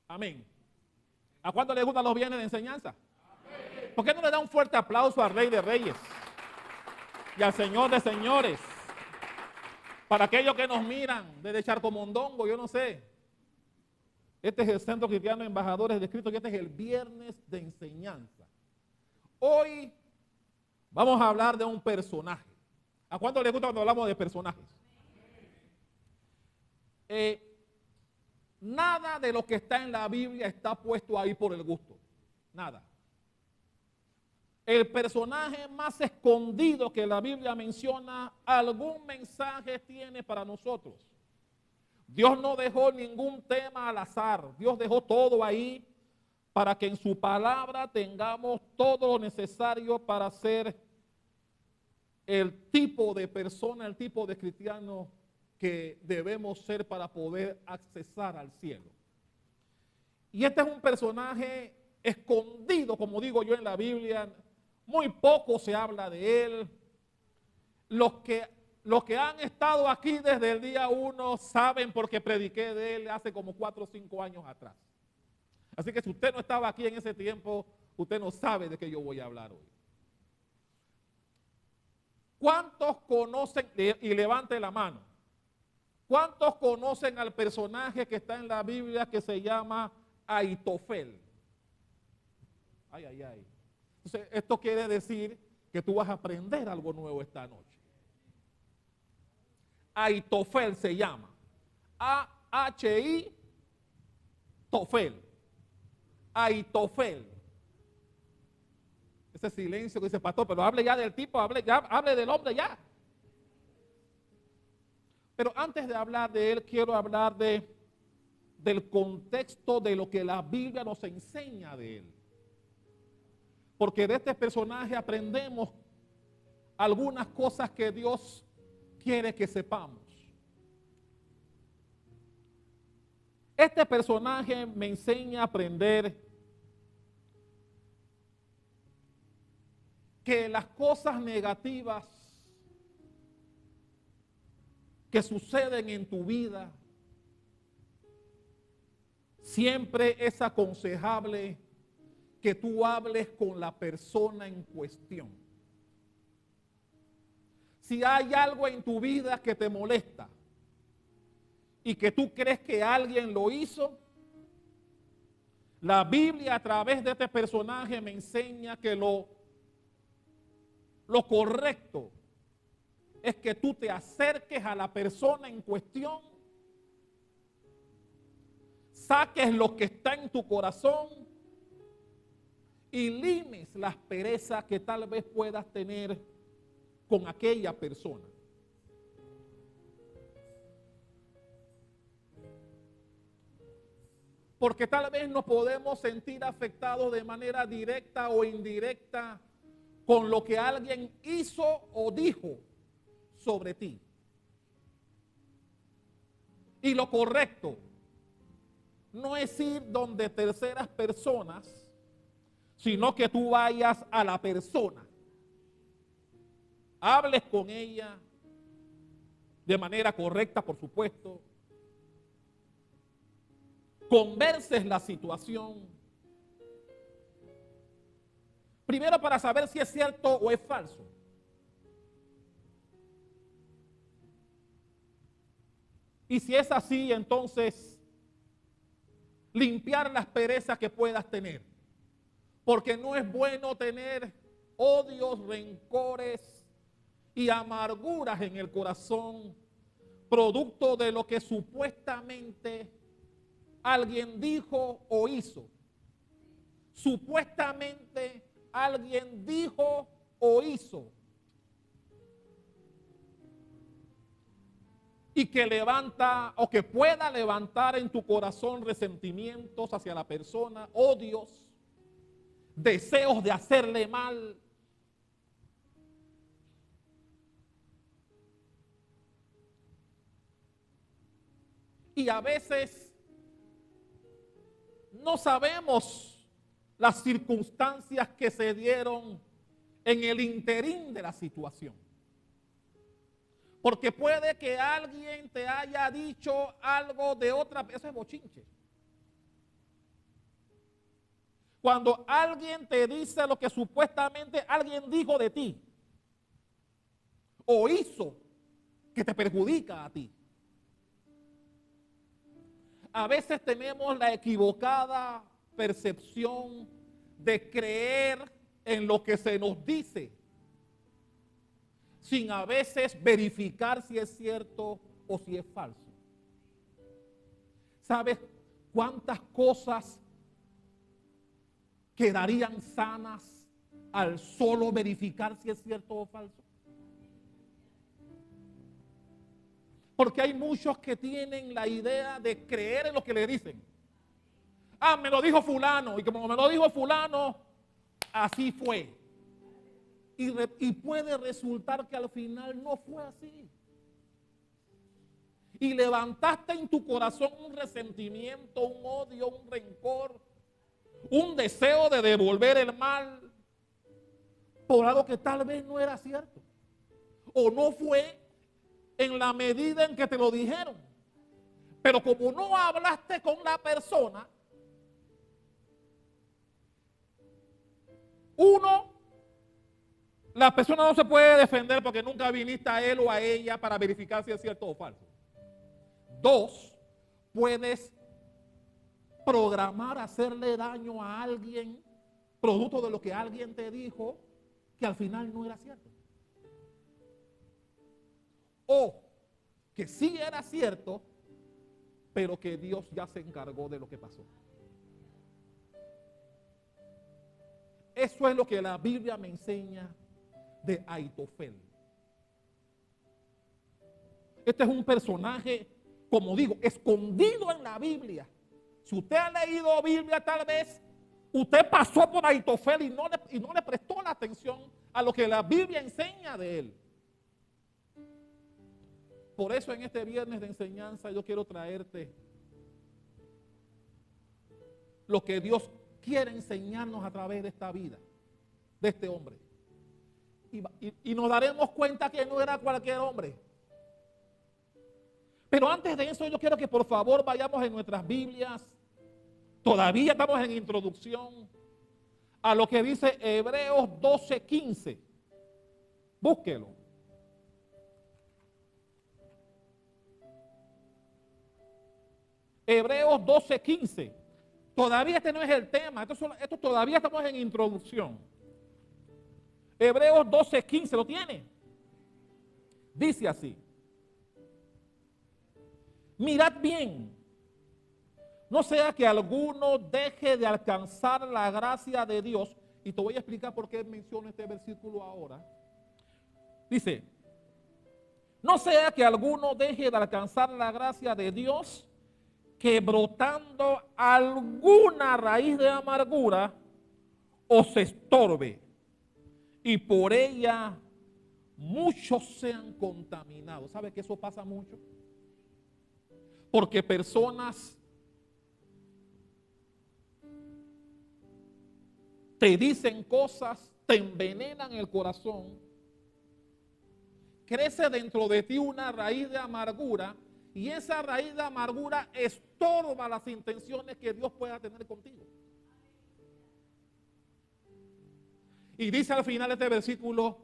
Amén. ¿A cuánto le gustan los bienes de enseñanza? ¿Por qué no le da un fuerte aplauso al Rey de Reyes y al Señor de Señores? Para aquellos que nos miran desde Charcomondongo, yo no sé. Este es el Centro Cristiano de Embajadores de Cristo y este es el viernes de enseñanza. Hoy vamos a hablar de un personaje. ¿A cuánto les gusta cuando hablamos de personajes? Nada de lo que está en la Biblia está puesto ahí por el gusto. Nada. El personaje más escondido que la Biblia menciona, algún mensaje tiene para nosotros. Dios no dejó ningún tema al azar. Dios dejó todo ahí para que en su palabra tengamos todo lo necesario para ser el tipo de persona, el tipo de cristiano que debemos ser para poder accesar al cielo. Y este es un personaje escondido, como digo yo en la Biblia. Muy poco se habla de él. Los que han estado aquí desde el día 1 saben porque prediqué de él hace como 4 o 5 años atrás. Así que si usted no estaba aquí en ese tiempo, usted no sabe de qué yo voy a hablar hoy. ¿Cuántos conocen, y levante la mano, cuántos conocen al personaje que está en la Biblia que se llama Ahitofel? Ay, ay, ay. Entonces, esto quiere decir que tú vas a aprender algo nuevo esta noche. Ahitofel se llama. A-H-I Tofel. Ahitofel. Ese silencio que dice pastor, pero hable ya del tipo, hable del hombre ya. Pero antes de hablar de él, quiero hablar del contexto de lo que la Biblia nos enseña de él. Porque de este personaje aprendemos algunas cosas que Dios quiere que sepamos. Este personaje me enseña a aprender que las cosas negativas que suceden en tu vida siempre es aconsejable que tú hables con la persona en cuestión. Si hay algo en tu vida que te molesta y que tú crees que alguien lo hizo, la Biblia a través de este personaje me enseña que lo correcto es que tú te acerques a la persona en cuestión, saques lo que está en tu corazón y limes las perezas que tal vez puedas tener con aquella persona. Porque tal vez nos podemos sentir afectados de manera directa o indirecta con lo que alguien hizo o dijo sobre ti. Y lo correcto no es ir donde terceras personas, sino que tú vayas a la persona, hables con ella de manera correcta, por supuesto, converses la situación, primero para saber si es cierto o es falso. Y si es así, entonces limpiar las perezas que puedas tener. Porque no es bueno tener odios, rencores y amarguras en el corazón, producto de lo que supuestamente alguien dijo o hizo. Supuestamente alguien dijo o hizo. Y que levanta o que pueda levantar en tu corazón resentimientos hacia la persona, odios, deseos de hacerle mal. Y a veces no sabemos las circunstancias que se dieron en el interín de la situación. Porque puede que alguien te haya dicho algo de otra, eso es bochinche. Cuando alguien te dice lo que supuestamente alguien dijo de ti o hizo que te perjudica a ti. A veces tenemos la equivocada percepción de creer en lo que se nos dice, sin a veces verificar si es cierto o si es falso. ¿Sabes cuántas cosas quedarían sanas al solo verificar si es cierto o falso? Porque hay muchos que tienen la idea de creer en lo que le dicen. Ah, me lo dijo fulano, y como me lo dijo fulano, así fue. Y puede resultar que al final no fue así. Y levantaste en tu corazón un resentimiento, un odio, un rencor, un deseo de devolver el mal por algo que tal vez no era cierto. O no fue en la medida en que te lo dijeron. Pero como no hablaste con la persona, la persona no se puede defender porque nunca viniste a él o a ella para verificar si es cierto o falso. 2, puedes programar hacerle daño a alguien producto de lo que alguien te dijo que al final no era cierto. O que sí era cierto, pero que Dios ya se encargó de lo que pasó. Eso es lo que la Biblia me enseña de Aitofel. Este es un personaje, como digo, escondido en la Biblia. Si usted ha leído Biblia, tal vez usted pasó por Aitofel y no le prestó la atención a lo que la Biblia enseña de él. Por eso en este viernes de enseñanza yo quiero traerte lo que Dios quiere enseñarnos a través de esta vida, de este hombre. Y nos daremos cuenta que no era cualquier hombre. Pero antes de eso yo quiero que por favor vayamos en nuestras Biblias. Todavía estamos en introducción a lo que dice Hebreos 12:15. Búsquelo. Hebreos 12:15. Todavía este no es el tema. Esto todavía estamos en introducción. Hebreos 12:15. ¿Lo tiene? Dice así. Mirad bien. No sea que alguno deje de alcanzar la gracia de Dios. Y te voy a explicar por qué menciono este versículo ahora. Dice, no sea que alguno deje de alcanzar la gracia de Dios, que brotando alguna raíz de amargura os estorbe, y por ella muchos sean contaminados. ¿Sabe que eso pasa mucho? Porque personas te dicen cosas, te envenenan el corazón, crece dentro de ti una raíz de amargura, y esa raíz de amargura estorba las intenciones que Dios pueda tener contigo. Y dice al final de este versículo,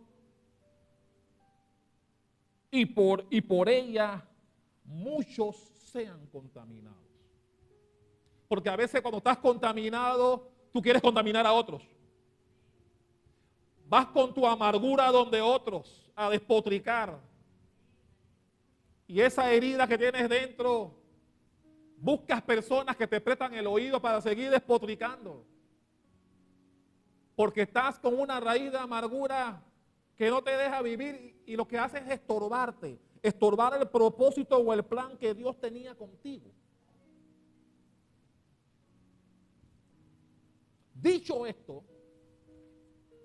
y por ella muchos sean contaminados. Porque a veces cuando estás contaminado, tú quieres contaminar a otros. Vas con tu amargura donde otros a despotricar. Y esa herida que tienes dentro, buscas personas que te prestan el oído para seguir despotricando. Porque estás con una raíz de amargura que no te deja vivir y lo que hace es estorbarte, estorbar el propósito o el plan que Dios tenía contigo. Dicho esto,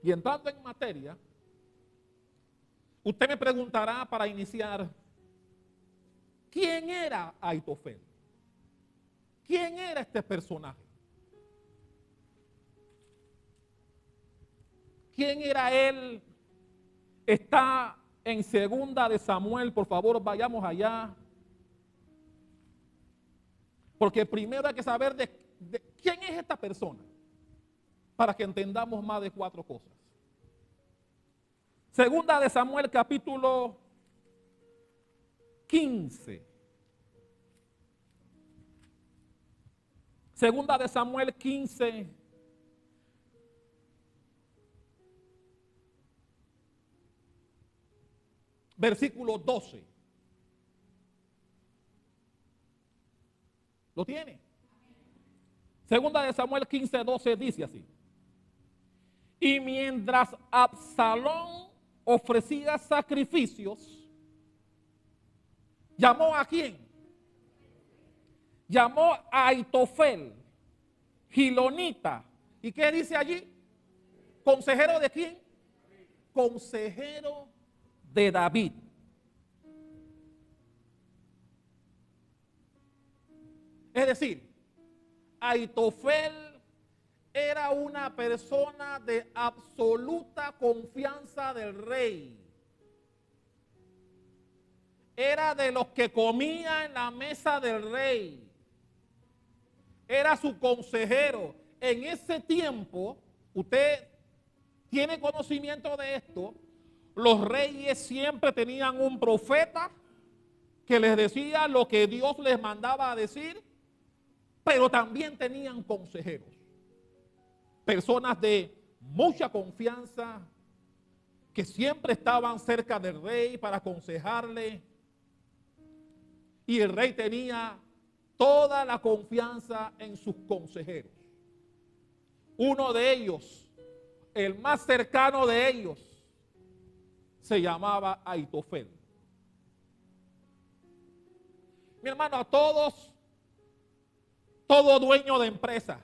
y entrando en materia, usted me preguntará para iniciar, ¿quién era Aitofel? ¿Quién era este personaje? ¿Quién era él? Está en 2 de Samuel, por favor, vayamos allá. Porque primero hay que saber de quién es esta persona. para que entendamos más de 4 cosas. Segunda de Samuel, capítulo 15. Segunda de Samuel 15. Versículo 12. ¿Lo tiene? Segunda de Samuel 15, 12 dice así. Y mientras Absalón ofrecía sacrificios, ¿llamó a quién? Llamó a Aitofel, Gilonita. ¿Y qué dice allí? ¿Consejero de quién? Consejero de David. Es decir, Aitofel era una persona de absoluta confianza del rey. Era de los que comía en la mesa del rey. Era su consejero. En ese tiempo, usted tiene conocimiento de esto, los reyes siempre tenían un profeta que les decía lo que Dios les mandaba a decir, pero también tenían consejeros. Personas de mucha confianza que siempre estaban cerca del rey para aconsejarle. Y el rey tenía toda la confianza en sus consejeros. Uno de ellos, el más cercano de ellos, se llamaba Aitofel. Mi hermano, a todos, todo dueño de empresa,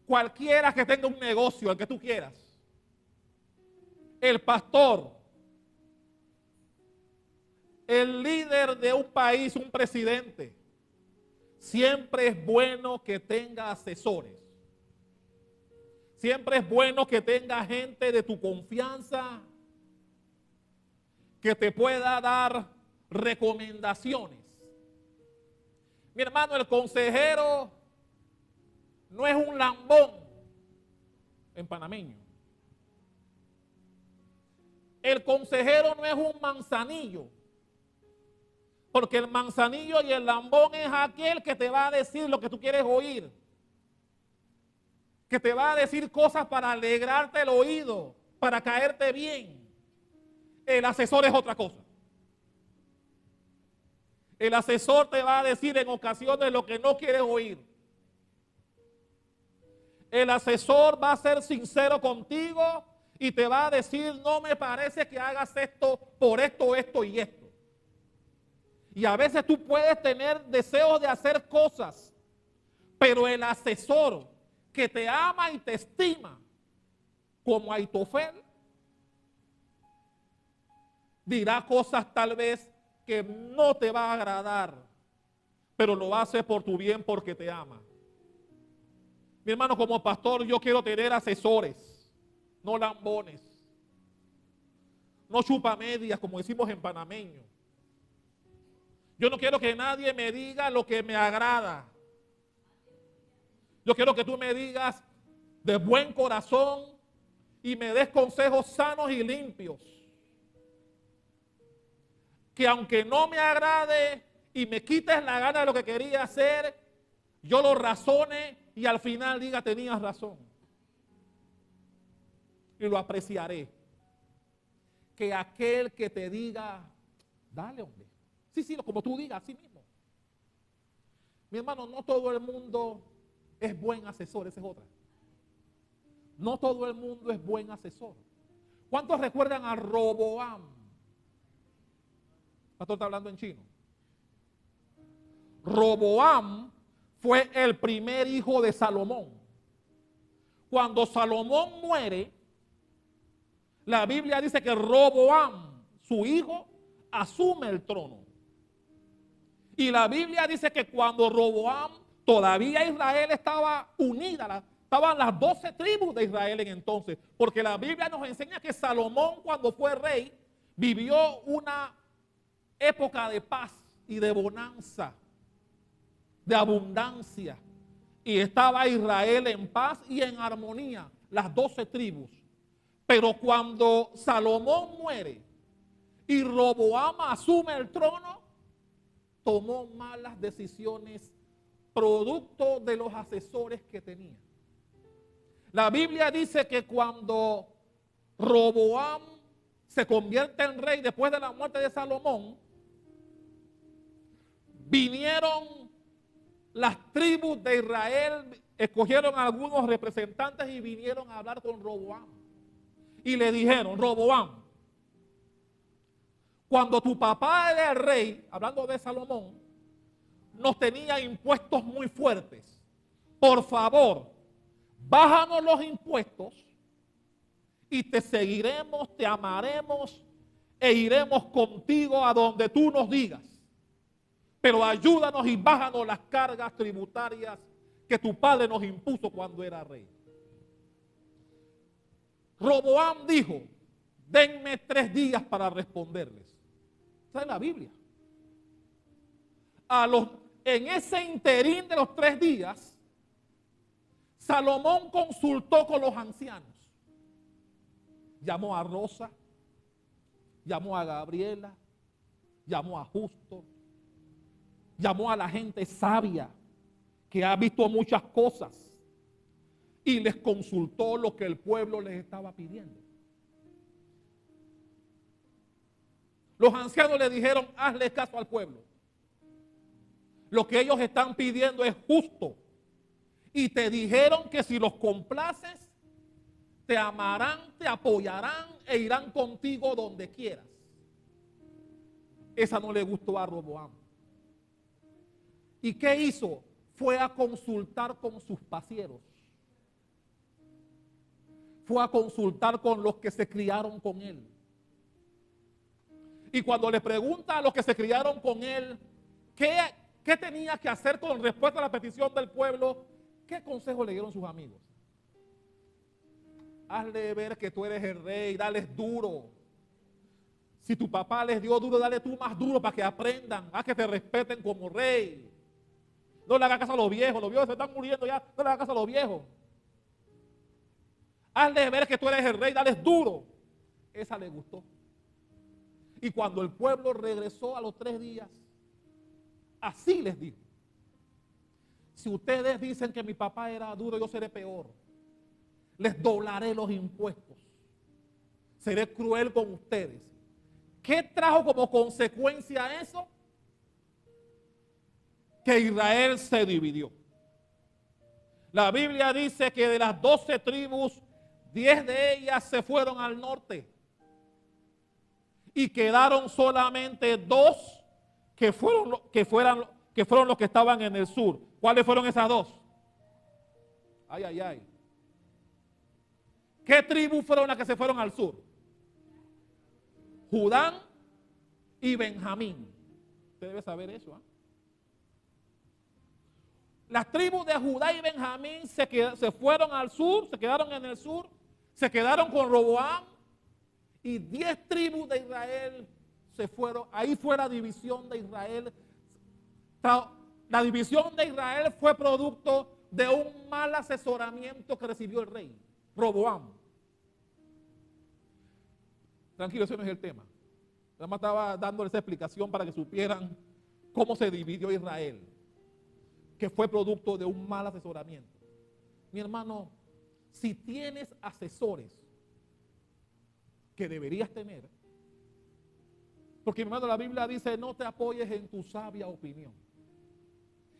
cualquiera que tenga un negocio, el que tú quieras, el pastor, el líder de un país, un presidente, siempre es bueno que tenga asesores. Siempre es bueno que tenga gente de tu confianza que te pueda dar recomendaciones. Mi hermano, el consejero no es un lambón en panameño. El consejero no es un manzanillo. Porque el manzanillo y el lambón es aquel que te va a decir lo que tú quieres oír. Que te va a decir cosas para alegrarte el oído, para caerte bien. El asesor es otra cosa. El asesor te va a decir en ocasiones lo que no quieres oír. El asesor va a ser sincero contigo y te va a decir, no me parece que hagas esto por esto, esto y esto. Y a veces tú puedes tener deseos de hacer cosas, pero el asesor que te ama y te estima, como Aitofel, dirá cosas tal vez que no te va a agradar, pero lo hace por tu bien porque te ama. Mi hermano, como pastor yo quiero tener asesores, no lambones, no chupamedias como decimos en panameño. Yo no quiero que nadie me diga lo que me agrada. Yo quiero que tú me digas de buen corazón y me des consejos sanos y limpios. Que aunque no me agrade y me quites la gana de lo que quería hacer, yo lo razone y al final diga tenías razón. Y lo apreciaré. Que aquel que te diga, dale hombre. Sí, como tú digas, así mismo. Mi hermano, no todo el mundo es buen asesor, esa es otra. No todo el mundo es buen asesor. ¿Cuántos recuerdan a Roboam? El pastor está hablando en chino. Roboam fue el primer hijo de Salomón. Cuando Salomón muere, la Biblia dice que Roboam, su hijo, asume el trono. Y la Biblia dice que cuando Roboam, todavía Israel estaba unida, estaban las 12 tribus de Israel en entonces, porque la Biblia nos enseña que Salomón cuando fue rey vivió una época de paz y de bonanza, de abundancia. y estaba Israel en paz y en armonía, las 12 tribus. Pero cuando Salomón muere y Roboam asume el trono, tomó malas decisiones producto de los asesores que tenía. La Biblia dice que cuando Roboam se convierte en rey después de la muerte de Salomón, vinieron las tribus de Israel, escogieron a algunos representantes y vinieron a hablar con Roboam. Y le dijeron: Roboam, cuando tu papá era el rey, hablando de Salomón, nos tenía impuestos muy fuertes. Por favor, bájanos los impuestos y te seguiremos, te amaremos e iremos contigo a donde tú nos digas. Pero ayúdanos y bájanos las cargas tributarias que tu padre nos impuso cuando era rey. Roboam dijo: denme 3 días para responderles. Está en la Biblia. En ese interín de los 3 días, Salomón consultó con los ancianos. Llamó a Rosa, llamó a Gabriela, llamó a Justo, llamó a la gente sabia que ha visto muchas cosas y les consultó lo que el pueblo les estaba pidiendo. Los ancianos le dijeron: hazle caso al pueblo. Lo que ellos están pidiendo es justo. Y te dijeron que si los complaces, te amarán, te apoyarán e irán contigo donde quieras. Esa no le gustó a Roboam. ¿Y qué hizo? Fue a consultar con sus pasieros. Fue a consultar con los que se criaron con él. Y cuando le pregunta a los que se criaron con él qué tenía que hacer con respuesta a la petición del pueblo, ¿qué consejo le dieron sus amigos? Hazle ver que tú eres el rey, dales duro. Si tu papá les dio duro, dale tú más duro para que aprendan, a que te respeten como rey. No le hagas caso a los viejos se están muriendo ya, no le hagas caso a los viejos. Hazle ver que tú eres el rey, dales duro. Esa le gustó. Y cuando el pueblo regresó a los 3 días, así les dijo: si ustedes dicen que mi papá era duro, yo seré peor. Les doblaré los impuestos. Seré cruel con ustedes. ¿Qué trajo como consecuencia eso? Que Israel se dividió. La Biblia dice que de las 12 tribus, 10 de ellas se fueron al norte. Y quedaron solamente 2 que fueron los que estaban en el sur. ¿Cuáles fueron esas 2? Ay, ay, ay. ¿Qué tribus fueron las que se fueron al sur? Judá y Benjamín. Usted debe saber eso, ¿eh? Las tribus de Judá y Benjamín se fueron al sur, se quedaron en el sur, se quedaron con Roboam, y 10 tribus de Israel se fueron. Ahí fue la división de Israel. La división de Israel fue producto de un mal asesoramiento que recibió el rey, Roboam. Tranquilo, ese no es el tema. Nada más estaba dándoles esa explicación para que supieran cómo se dividió Israel, que fue producto de un mal asesoramiento. Mi hermano, si tienes asesores, que deberías tener, porque mi hermano, la Biblia dice: no te apoyes en tu sabia opinión.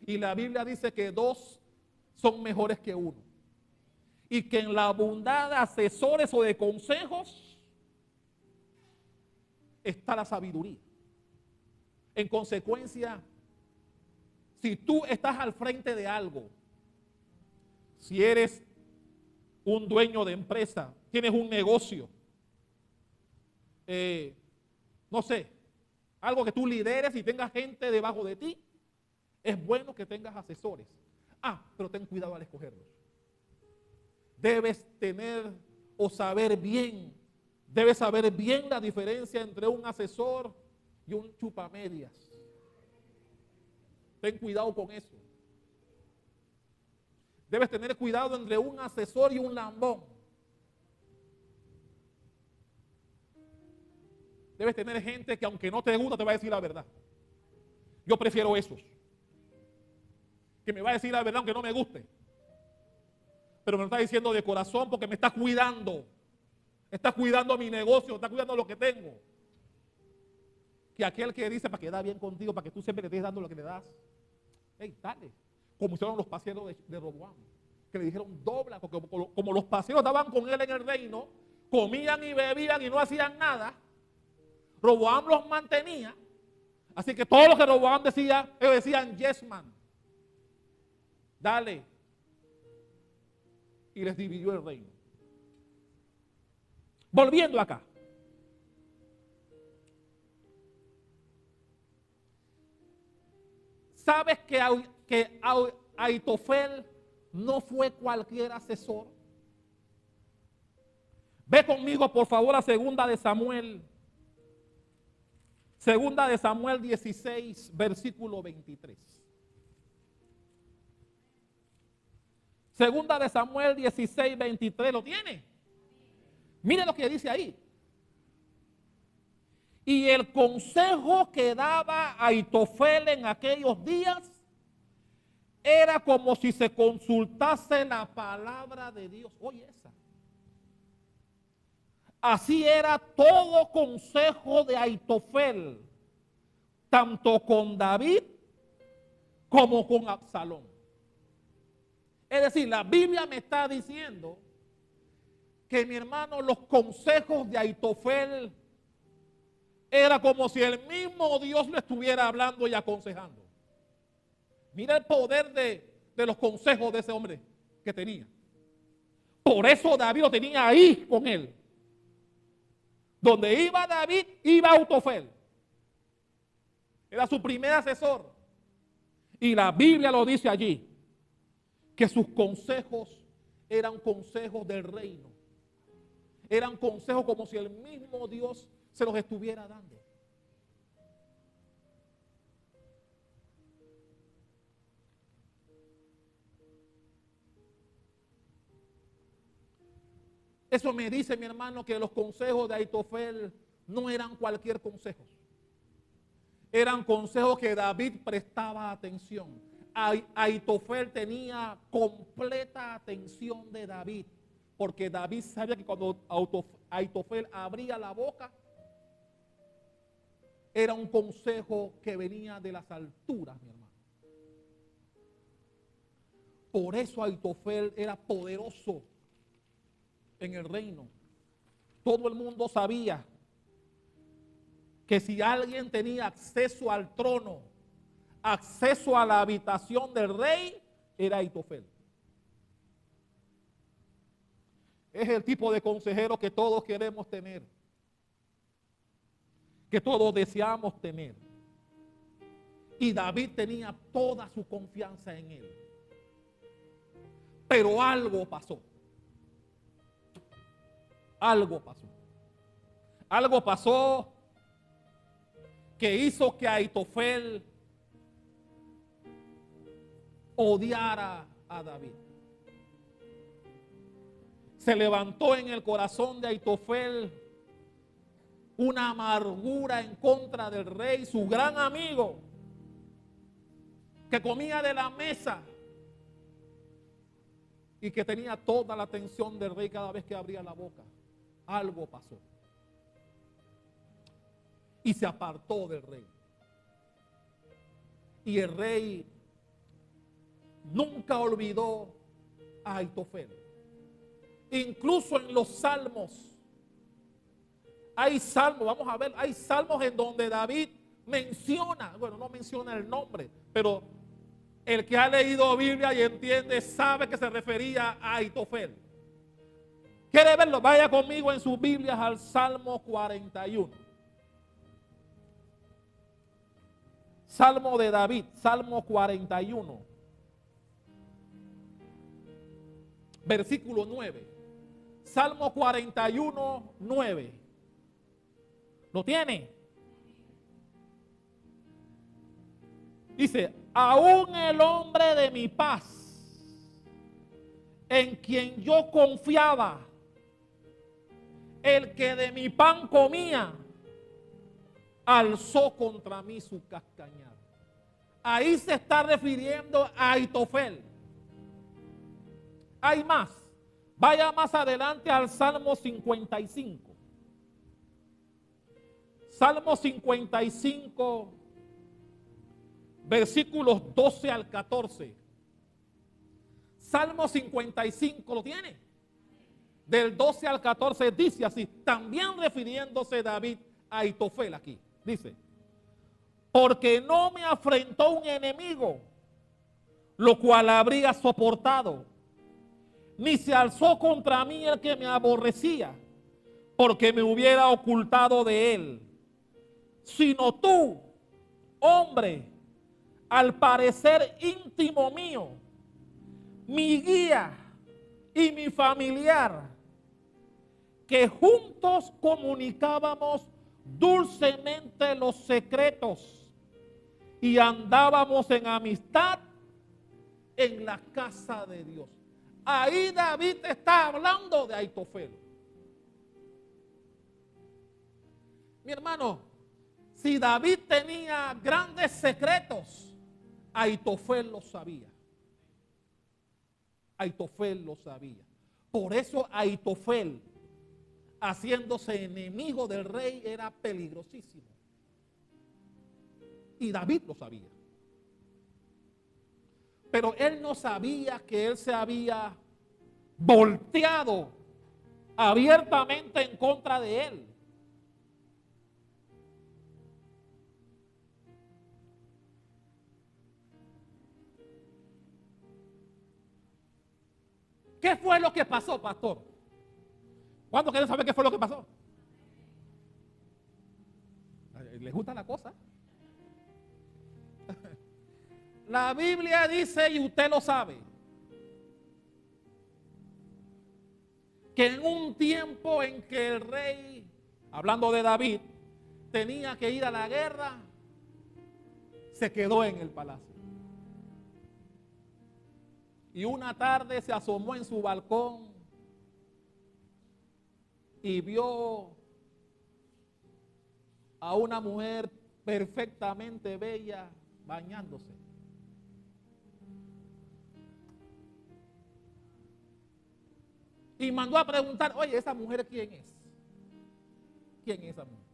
Y la Biblia dice que 2 son mejores que 1. Y que en la bondad de asesores o de consejos está la sabiduría. En consecuencia, si tú estás al frente de algo, si eres un dueño de empresa, tienes un negocio, no sé, algo que tú lideres y tengas gente debajo de ti, es bueno que tengas asesores. Pero ten cuidado al escogerlos. Debes tener o saber bien, debes saber bien la diferencia entre un asesor y un chupamedias. Ten cuidado con eso. Debes tener cuidado entre un asesor y un lambón. Debes tener gente que aunque no te gusta te va a decir la verdad. Yo prefiero esos. Que me va a decir la verdad aunque no me guste. Pero me lo está diciendo de corazón porque me está cuidando. Está cuidando mi negocio, está cuidando lo que tengo. Que aquel que dice para quedar bien contigo, para que tú siempre le estés dando lo que le das. Hey, dale. Como hicieron los paseros de Roboam. Que le dijeron dobla, porque como los paseros estaban con él en el reino, comían y bebían y no hacían nada. Roboam los mantenía. Así que todo lo que Roboam decía, ellos decían yes man. Dale. Y les dividió el reino. Volviendo acá. ¿Sabes que Ahitofel no fue cualquier asesor? Ve conmigo por favor a Segunda de Samuel 16, versículo 23. Segunda de Samuel 16, 23, ¿lo tiene? Mire lo que dice ahí. Y el consejo que daba Ahitofel en aquellos días era como si se consultase la palabra de Dios. Oye esa. Así era todo consejo de Ahitofel, tanto con David como con Absalón. Es decir, la Biblia me está diciendo que, mi hermano, los consejos de Ahitofel era como si el mismo Dios le estuviera hablando y aconsejando. Mira el poder de los consejos de ese hombre que tenía. Por eso David lo tenía ahí con él. Donde iba David, iba Ahitofel. Era su primer asesor. Y la Biblia lo dice allí, que sus consejos eran consejos del reino. Eran consejos como si el mismo Dios se los estuviera dando. Eso me dice, mi hermano, que los consejos de Ahitofel no eran cualquier consejo. Eran consejos que David prestaba atención. Ahitofel tenía completa atención de David, porque David sabía que cuando Ahitofel abría la boca, era un consejo que venía de las alturas, mi hermano. Por eso Ahitofel era poderoso en el reino. Todo el mundo sabía que si alguien tenía acceso al trono, acceso a la habitación del rey, era Ahitofel. Es el tipo de consejero que todos queremos tener, que todos deseamos tener. Y David tenía toda su confianza en él. Pero algo pasó. Algo pasó. Algo pasó que hizo que Ahitofel odiara a David. Se levantó en el corazón de Ahitofel una amargura en contra del rey, su gran amigo, que comía de la mesa y que tenía toda la atención del rey cada vez que abría la boca. Algo pasó. Y se apartó del rey. Y el rey nunca olvidó a Ahitofel. Incluso en los salmos. Hay salmos, vamos a ver, hay salmos en donde David menciona, bueno, no menciona el nombre, pero el que ha leído Biblia y entiende sabe que se refería a Ahitofel. ¿Quiere verlo? Vaya conmigo en sus Biblias al Salmo 41. Salmo de David, Salmo 41. Versículo 9. Salmo 41, 9. ¿Lo tiene? Dice, aún el hombre de mi paz en quien yo confiaba, el que de mi pan comía, alzó contra mí su cascañar. Ahí se está refiriendo a Aitofel. Hay más. Vaya más adelante al Salmo 55. Salmo 55, versículos 12 al 14. Salmo 55, ¿lo tiene? Del 12 al 14 dice así, también refiriéndose David a Aitofel aquí. Dice, porque no me afrentó un enemigo, lo cual habría soportado, ni se alzó contra mí el que me aborrecía, porque me hubiera ocultado de él. Sino tú, hombre, al parecer íntimo mío, mi guía y mi familiar, que juntos comunicábamos dulcemente los secretos y andábamos en amistad en la casa de Dios. Ahí David está hablando de Aitofel. Mi hermano, si David tenía grandes secretos, Aitofel lo sabía. Aitofel lo sabía. Por eso Aitofel, haciéndose enemigo del rey, era peligrosísimo. Y David lo sabía. Pero él no sabía que él se había volteado abiertamente en contra de él. ¿Qué fue lo que pasó, pastor? ¿Cuántos quieren saber qué fue lo que pasó? ¿Les gusta la cosa? La Biblia dice, y usted lo sabe, que en un tiempo en que el rey, hablando de David, tenía que ir a la guerra, se quedó en el palacio. Y una tarde se asomó en su balcón y vio a una mujer perfectamente bella bañándose. Y mandó a preguntar, oye, ¿esa mujer quién es? ¿Quién es esa mujer?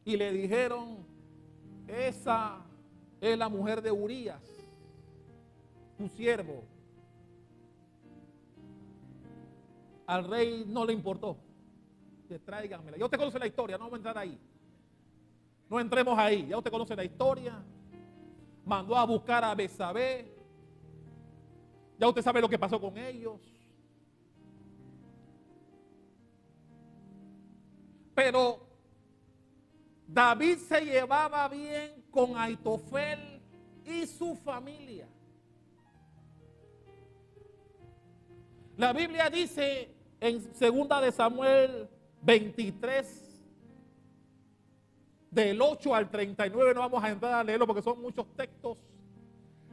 Y le dijeron, esa es la mujer de Urías, tu siervo. Al rey no le importó. Tráiganmela. Ya usted conoce la historia, no vamos a entrar ahí. No entremos ahí, ya usted conoce la historia. Mandó a buscar a Betsabé. Ya usted sabe lo que pasó con ellos. Pero David se llevaba bien con Aitofel y su familia. La Biblia dice en 2 de Samuel 23, del 8 al 39, no vamos a entrar a leerlo porque son muchos textos.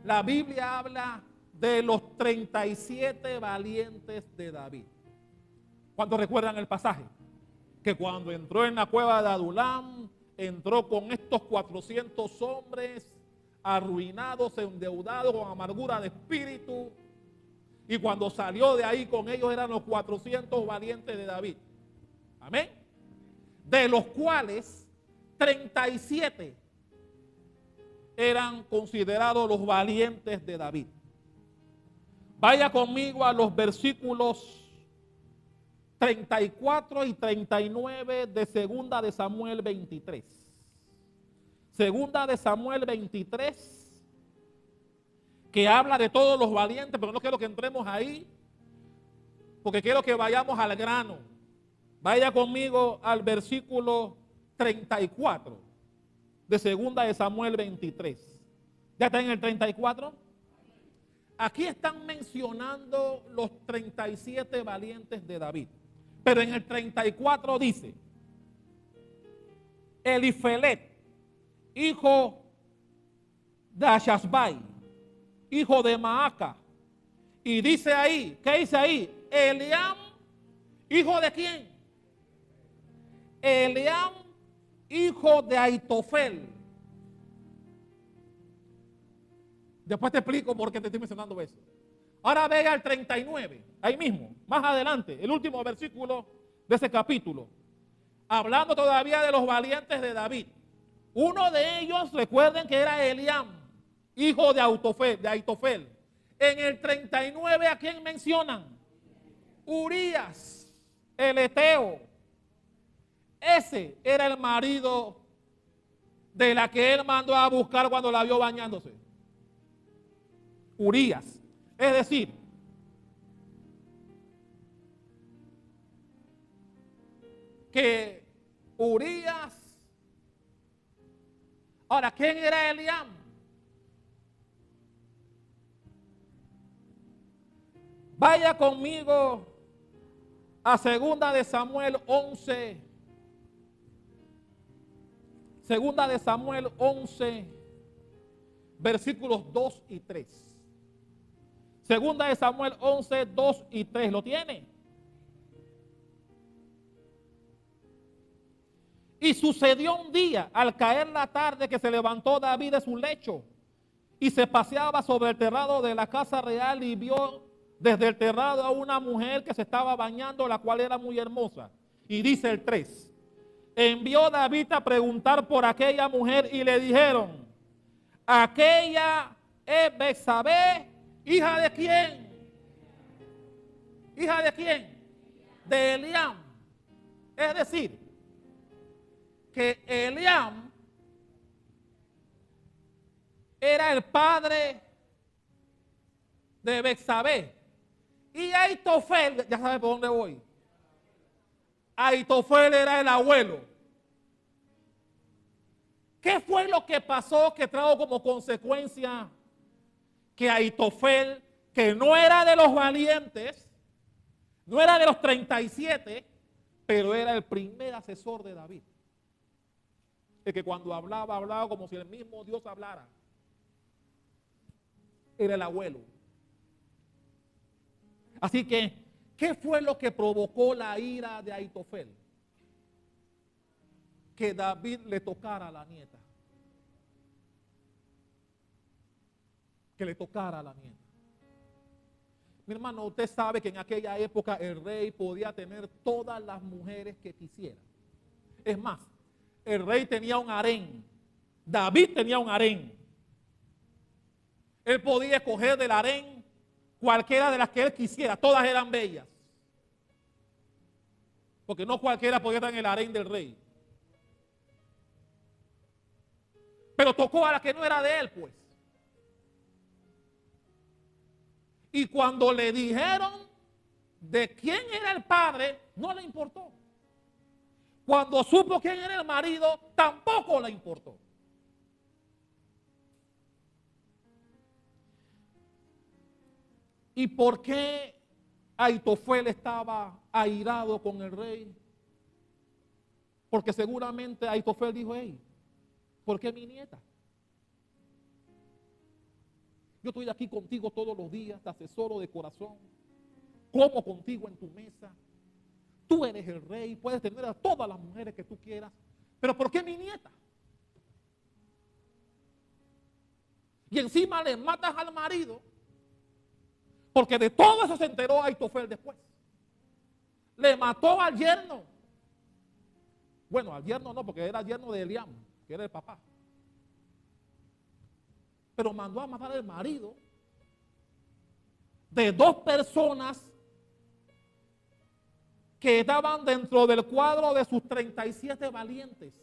La Biblia habla de los 37 valientes de David. ¿Cuántos recuerdan el pasaje? Que cuando entró en la cueva de Adulam, entró con estos 400 hombres arruinados, endeudados, con amargura de espíritu. Y cuando salió de ahí con ellos eran los 400 valientes de David. Amén. De los cuales 37 eran considerados los valientes de David. Vaya conmigo a los versículos 34 y 39 de 2 de Samuel 23. 2 de Samuel 23, que habla de todos los valientes, pero no quiero que entremos ahí, porque quiero que vayamos al grano. Vaya conmigo al versículo 34 de 2 de Samuel 23. ¿Ya está en el 34? Aquí están mencionando los 37 valientes de David. Pero en el 34 dice, Elifelet, hijo de Ashasbai, hijo de Maaca, Y dice ahí, ¿qué dice ahí? Eliam, ¿hijo de quién? Eliam, hijo de Aitofel. Después te explico por qué te estoy mencionando eso. Ahora ve al 39, ahí mismo, más adelante, el último versículo de ese capítulo. Hablando todavía de los valientes de David. Uno de ellos, recuerden que era Eliam, hijo de Aitofel. En el 39, ¿a quién mencionan? Urías, el Eteo. Ese era el marido de la que él mandó a buscar cuando la vio bañándose. Urías. Es decir, que Urías. Ahora, ¿quién era Eliam? Vaya conmigo a 2 de Samuel 11. 2 de Samuel 11, versículos 2 y 3. 2 de Samuel 11, 2 y 3. ¿Lo tiene? Y sucedió un día, al caer la tarde, que se levantó David de su lecho y se paseaba sobre el terrado de la casa real y vio desde el terrado a una mujer que se estaba bañando, la cual era muy hermosa. Y dice el 3, envió David a preguntar por aquella mujer y le dijeron, aquella es Betsabé, ¿hija de quién? ¿Hija de quién? De Eliam. Es decir, que Eliam era el padre de Betsabé. Y Aitofel, ya sabe por dónde voy. Aitofel era el abuelo. ¿Qué fue lo que pasó que trajo como consecuencia que Aitofel, que no era de los valientes, no era de los 37, pero era el primer asesor de David? El que cuando hablaba como si el mismo Dios hablara. Era el abuelo. Así que, ¿qué fue lo que provocó la ira de Aitofel? Que David le tocara a la nieta. Que le tocara a la nieta. Mi hermano, usted sabe que en aquella época el rey podía tener todas las mujeres que quisiera. Es más, el rey tenía un harén. David tenía un harén. Él podía escoger del harén cualquiera de las que él quisiera. Todas eran bellas. Porque no cualquiera podía estar en el harén del rey. Pero tocó a la que no era de él, pues. Y cuando le dijeron de quién era el padre, no le importó. Cuando supo quién era el marido, tampoco le importó. ¿Y por qué Aitofel estaba airado con el rey? Porque seguramente Aitofel dijo, hey, ¿por qué mi nieta? Yo estoy aquí contigo todos los días, te asesoro de corazón, como contigo en tu mesa. Tú eres el rey, puedes tener a todas las mujeres que tú quieras, pero ¿por qué mi nieta? Y encima le matas al marido, porque de todo eso se enteró Aitofel después. Le mató al yerno. Bueno, al yerno no, porque era yerno de Eliam, que era el papá. Pero mandó a matar al marido de dos personas que estaban dentro del cuadro de sus 37 valientes,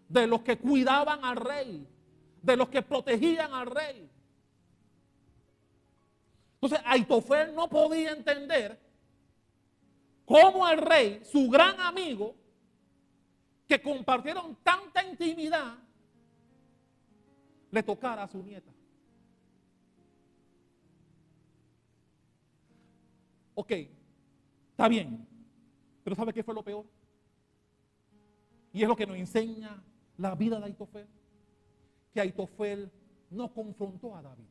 de los que cuidaban al rey, de los que protegían al rey. Entonces Aitofel no podía entender cómo el rey, su gran amigo, que compartieron tanta intimidad, le tocara a su nieta. Ok, está bien, pero ¿sabe qué fue lo peor? Y es lo que nos enseña la vida de Aitofel, que Aitofel no confrontó a David.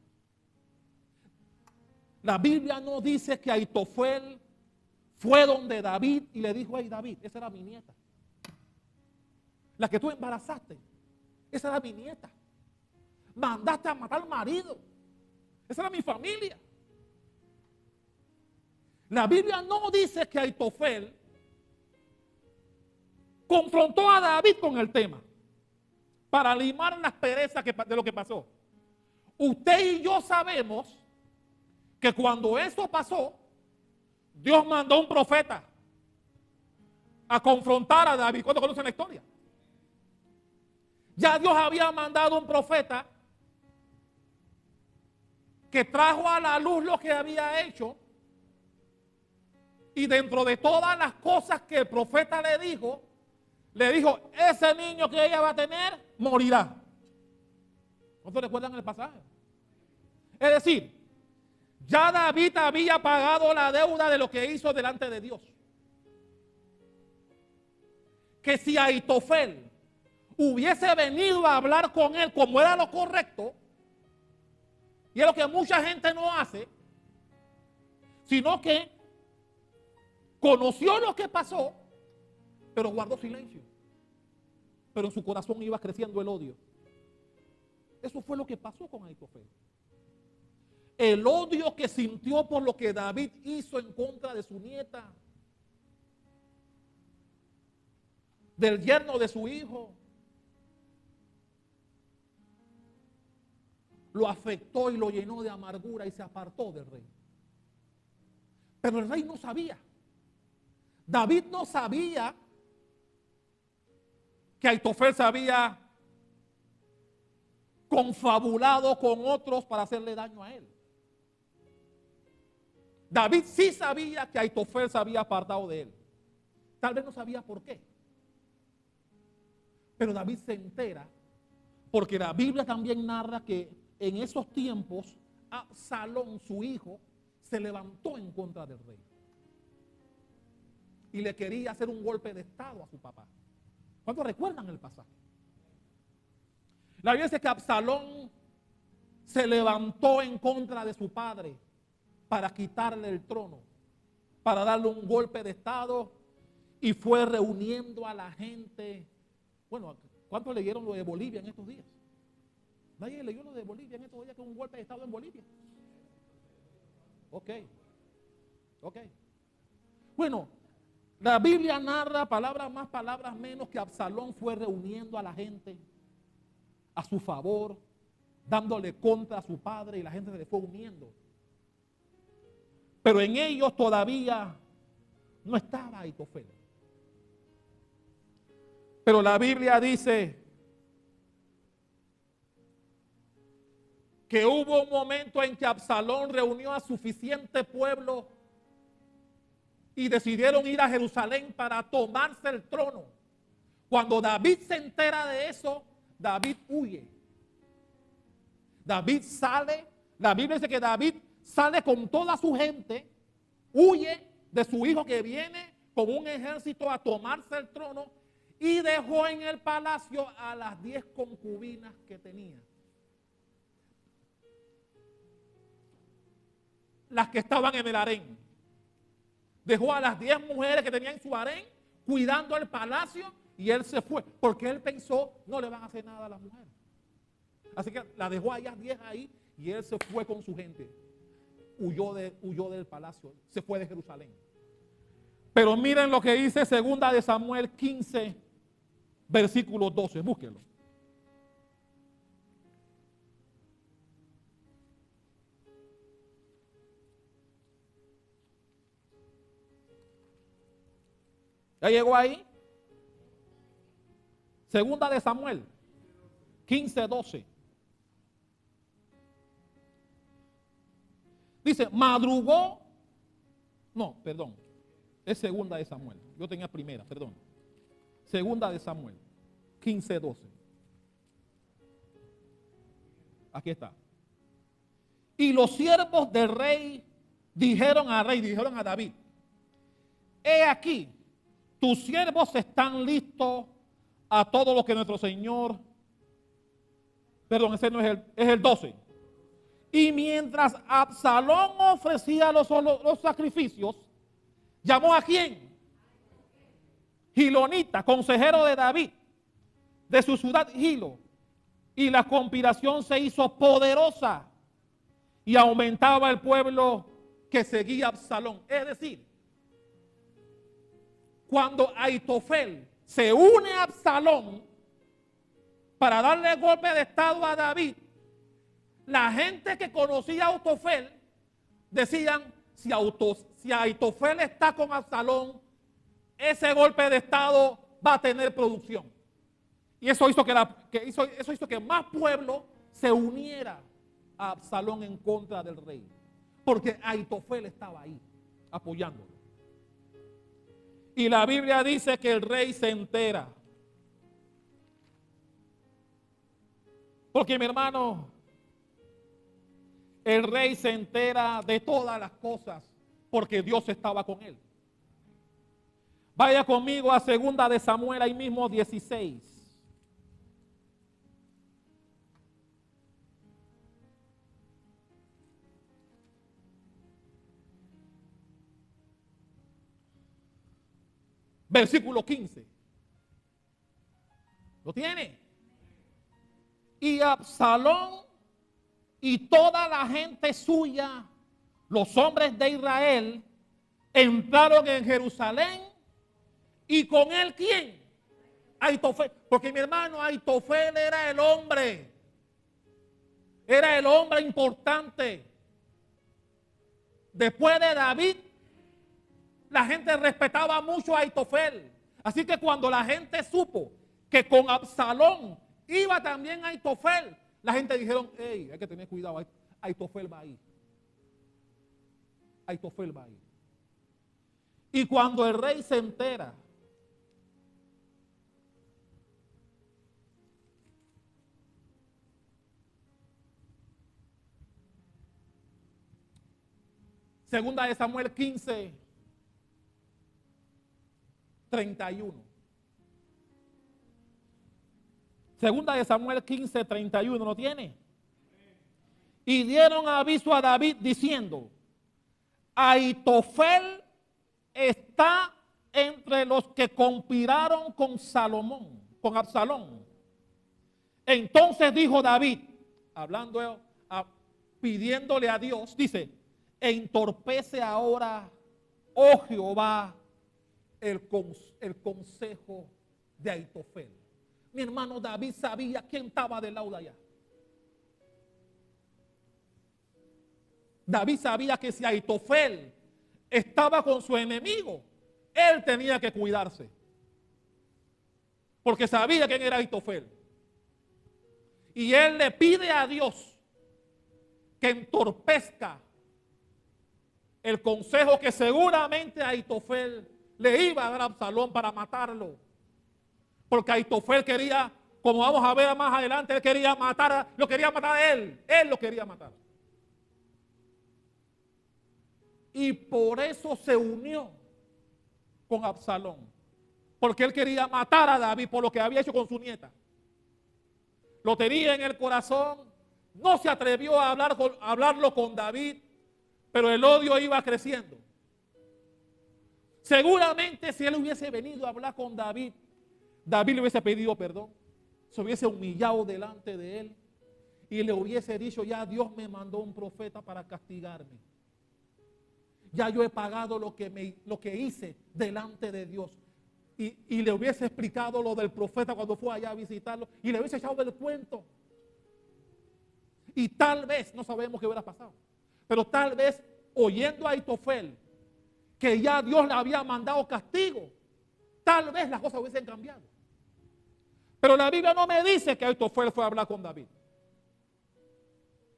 La Biblia no dice que Aitofel fue donde David y le dijo: hey David, esa era mi nieta. La que tú embarazaste, esa era mi nieta. Mandaste a matar al marido. Esa era mi familia. La Biblia no dice que Aitofel confrontó a David con el tema para limar las perezas de lo que pasó. Usted y yo sabemos que cuando eso pasó, Dios mandó un profeta a confrontar a David. ¿Cuántos conocen la historia? Ya Dios había mandado un profeta que trajo a la luz lo que había hecho, y dentro de todas las cosas que el profeta le dijo, ese niño que ella va a tener morirá. ¿No recuerdan el pasaje? Es decir, ya David había pagado la deuda de lo que hizo delante de Dios. Que si Aitofel hubiese venido a hablar con él como era lo correcto, y es lo que mucha gente no hace, sino que conoció lo que pasó, pero guardó silencio. Pero en su corazón iba creciendo el odio. Eso fue lo que pasó con Aitofel. El odio que sintió por lo que David hizo en contra de su nieta, del yerno de su hijo, lo afectó y lo llenó de amargura y se apartó del rey. Pero el rey no sabía. David no sabía que Aitofel se había confabulado con otros para hacerle daño a él. David sí sabía que Aitofel se había apartado de él. Tal vez no sabía por qué. Pero David se entera porque la Biblia también narra que en esos tiempos Absalón, su hijo, se levantó en contra del rey y le quería hacer un golpe de estado a su papá. ¿Cuántos recuerdan el pasaje? La Biblia dice que Absalón se levantó en contra de su padre para quitarle el trono, para darle un golpe de estado, y fue reuniendo a la gente. Bueno, ¿cuántos leyeron lo de Bolivia en estos días? Nadie leyó lo de Bolivia en estos días, que es un golpe de estado en Bolivia. Ok. Bueno, la Biblia narra, palabras más, palabras menos, que Absalón fue reuniendo a la gente a su favor, dándole contra a su padre, y la gente se le fue uniendo. Pero en ellos todavía no estaba Aitofel. Pero la Biblia dice que hubo un momento en que Absalón reunió a suficiente pueblo y decidieron ir a Jerusalén para tomarse el trono. Cuando David se entera de eso, David huye. David sale, la Biblia dice que David sale con toda su gente, huye de su hijo que viene con un ejército a tomarse el trono, y dejó en el palacio a las 10 concubinas que tenía. Las que estaban en el harén. Dejó a las 10 mujeres que tenían en su harén cuidando el palacio, y él se fue porque él pensó: no le van a hacer nada a las mujeres. Así que la dejó a ellas 10 ahí, y él se fue con su gente. Huyó del palacio, se fue de Jerusalén. Pero miren lo que dice 2 de Samuel 15, versículo 12, búsquenlo. ¿Ya llegó ahí? 2 de Samuel 15, 12. Dice: madrugó. No, perdón. Es 2 de Samuel. Yo tenía primera, perdón. 2 de Samuel 15, 12. Aquí está. Y los siervos del rey dijeron al rey, dijeron a David: he aquí, tus siervos están listos a todo lo que nuestro Señor. Perdón, ese no es el 12. Y mientras Absalón ofrecía los sacrificios, ¿llamó a quién? Gilonita, consejero de David, de su ciudad Gilo. Y la conspiración se hizo poderosa y aumentaba el pueblo que seguía a Absalón. Es decir, cuando Aitofel se une a Absalón para darle golpe de estado a David, la gente que conocía a Aitofel decían, si Aitofel está con Absalón, ese golpe de estado va a tener producción. Y eso hizo que más pueblo se uniera a Absalón en contra del rey. Porque Aitofel estaba ahí, apoyándolo. Y la Biblia dice que el rey se entera. Porque mi hermano, el rey se entera de todas las cosas porque Dios estaba con él. Vaya conmigo a 2 de Samuel, ahí mismo 16. Versículo 15. ¿Lo tiene? Y Absalón y toda la gente suya, los hombres de Israel, entraron en Jerusalén. ¿Y con él quién? Aitofel. Porque mi hermano, Aitofel era el hombre. Era el hombre importante. Después de David, la gente respetaba mucho a Aitofel. Así que cuando la gente supo que con Absalón iba también Aitofel, la gente dijeron, hey, hay que tener cuidado, Aitofel va ahí. Aitofel va ahí. Y cuando el rey se entera, Segunda de Samuel 15, 31. Segunda de Samuel 15, 31, ¿lo tiene? Y dieron aviso a David diciendo, Aitofel está entre los que conspiraron con Salomón, con Absalón. Entonces dijo David, hablando, pidiéndole a Dios, dice, entorpece ahora, oh Jehová, el consejo de Aitofel. Mi hermano David sabía quién estaba del lado de allá. David sabía que si Aitofel estaba con su enemigo, él tenía que cuidarse. Porque sabía quién era Aitofel. Y él le pide a Dios que entorpezca el consejo que seguramente Aitofel le iba a dar a Absalón para matarlo. Porque Aitofel quería, como vamos a ver más adelante, él quería matar, lo quería matar a él. Él lo quería matar. Y por eso se unió con Absalón. Porque él quería matar a David por lo que había hecho con su nieta. Lo tenía en el corazón. No se atrevió a hablarlo con David. Pero el odio iba creciendo. Seguramente si él hubiese venido a hablar con David, David le hubiese pedido perdón, se hubiese humillado delante de él y le hubiese dicho, ya Dios me mandó un profeta para castigarme. Ya yo he pagado lo que hice delante de Dios. Y le hubiese explicado lo del profeta cuando fue allá a visitarlo y le hubiese echado del cuento. Y tal vez, no sabemos qué hubiera pasado, pero tal vez oyendo a Aitofel que ya Dios le había mandado castigo, tal vez las cosas hubiesen cambiado. Pero la Biblia no me dice que Aitofel fue a hablar con David,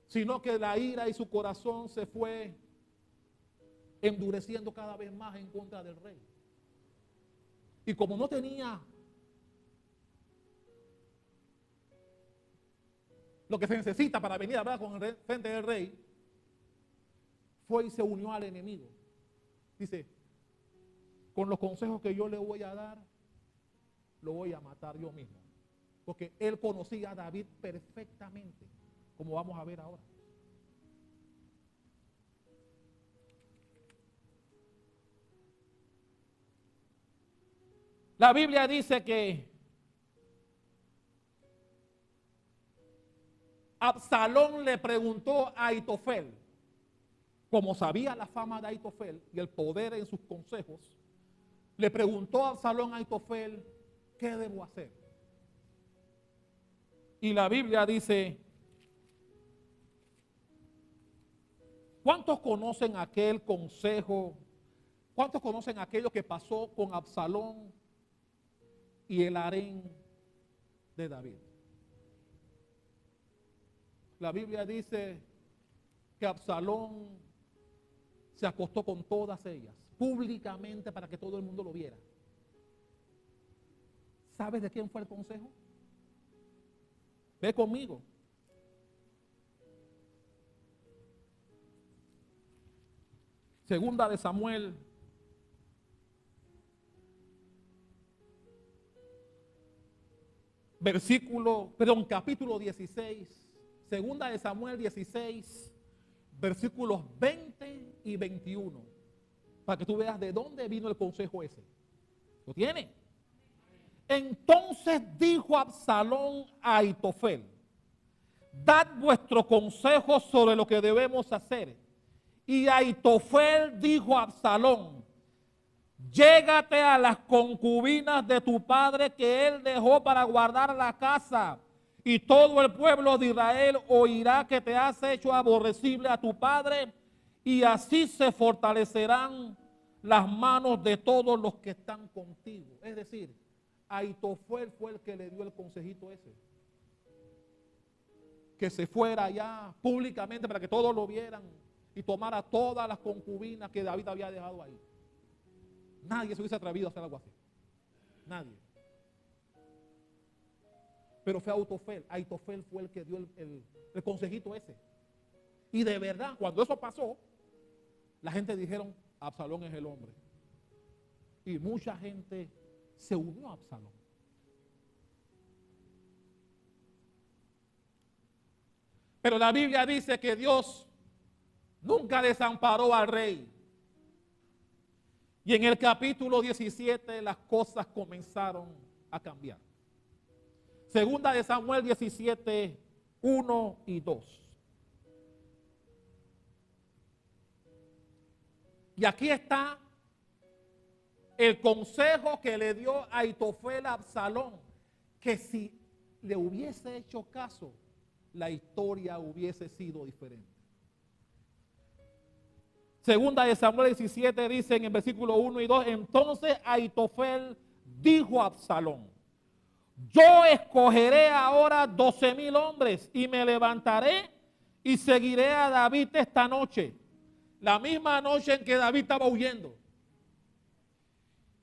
sino que la ira y su corazón se fue endureciendo cada vez más en contra del rey. Y como no tenía lo que se necesita para venir a hablar con el frente del rey, fue y se unió al enemigo. Dice, con los consejos que yo le voy a dar, lo voy a matar yo mismo. Porque él conocía a David perfectamente, como vamos a ver ahora. La Biblia dice que Absalón le preguntó a Ahitofel, como sabía la fama de Ahitofel y el poder en sus consejos, le preguntó a Absalón a Ahitofel, ¿qué debo hacer? Y la Biblia dice, ¿cuántos conocen aquel consejo? ¿Cuántos conocen aquello que pasó con Absalón y el harén de David? La Biblia dice que Absalón se acostó con todas ellas, públicamente para que todo el mundo lo viera. ¿Sabes de quién fue el consejo? Ve conmigo. Segunda de Samuel, capítulo 16. Segunda de Samuel 16, versículos 20 y 21. Para que tú veas de dónde vino el consejo ese. ¿Lo tiene? Entonces dijo Absalón a Ahitofel, dad vuestro consejo sobre lo que debemos hacer. Y Ahitofel dijo a Absalón, llégate a las concubinas de tu padre que él dejó para guardar la casa, y todo el pueblo de Israel oirá que te has hecho aborrecible a tu padre, y así se fortalecerán las manos de todos los que están contigo. Es decir, Ahitofel fue el que le dio el consejito ese. Que se fuera allá públicamente para que todos lo vieran y tomara todas las concubinas que David había dejado ahí. Nadie se hubiese atrevido a hacer algo así. Nadie. Pero fue Ahitofel. Ahitofel fue el que dio el consejito ese. Y de verdad, cuando eso pasó, la gente dijeron, Absalón es el hombre. Y mucha gente se unió a Absalón. Pero la Biblia dice que Dios nunca desamparó al rey. Y en el capítulo 17 las cosas comenzaron a cambiar. Segunda de Samuel 17, 1 y 2. Y aquí está el consejo que le dio Ahitofel a Absalón, que si le hubiese hecho caso, la historia hubiese sido diferente. Segunda de Samuel 17 dice en el versículo 1 y 2, entonces Ahitofel dijo a Absalón, yo escogeré ahora 12,000 hombres y me levantaré y seguiré a David esta noche, la misma noche en que David estaba huyendo.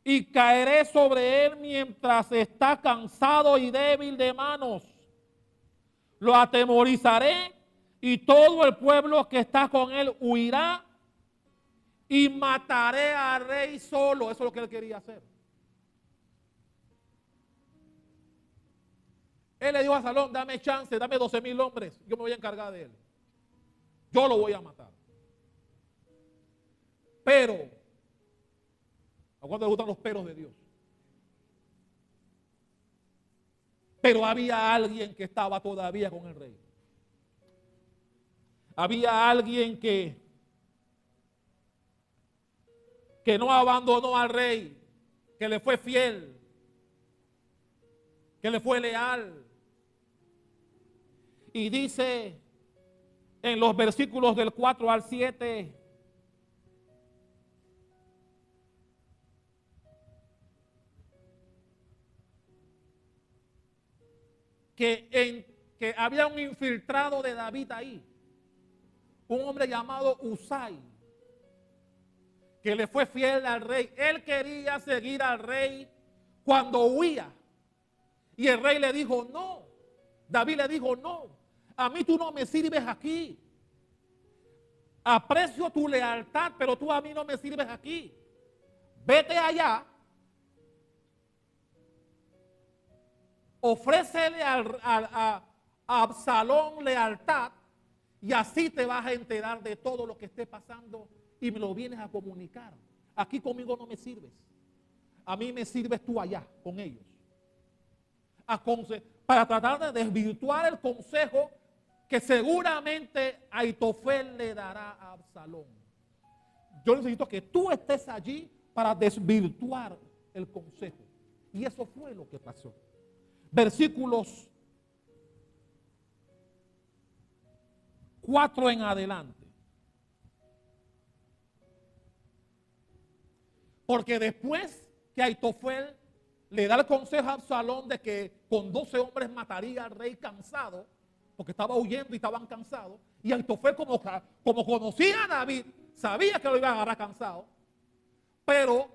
Y caeré sobre él mientras está cansado y débil de manos. Lo atemorizaré y todo el pueblo que está con él huirá y mataré al rey solo. Eso es lo que él quería hacer. Él le dijo a Absalón, dame chance, dame 12,000 hombres, yo me voy a encargar de él. Yo lo voy a matar. Pero, ¿a cuánto le gustan los peros de Dios? Pero había alguien que estaba todavía con el rey. Había alguien que no abandonó al rey, que le fue fiel, que le fue leal. Y dice en los versículos del 4 al 7, que había un infiltrado de David ahí, un hombre llamado Usai, que le fue fiel al rey. Él quería seguir al rey cuando huía. Y el rey le dijo, no. David le dijo, no. A mí tú no me sirves aquí. Aprecio tu lealtad, pero tú a mí no me sirves aquí. Vete allá. Ofrécele a Absalón lealtad y así te vas a enterar de todo lo que esté pasando y me lo vienes a comunicar. Aquí conmigo no me sirves. a mí me sirves tú allá con ellos. Para tratar de desvirtuar el consejo que seguramente Aitofel le dará a Absalón. Yo necesito que tú estés allí para desvirtuar el consejo. Y eso fue lo que pasó. Versículos 4 en adelante. Porque después que Aitofel le da el consejo a Absalón de que con 12 hombres mataría al rey cansado, porque estaba huyendo y estaban cansados, y Aitofel como conocía a David, sabía que lo iba a agarrar cansado, pero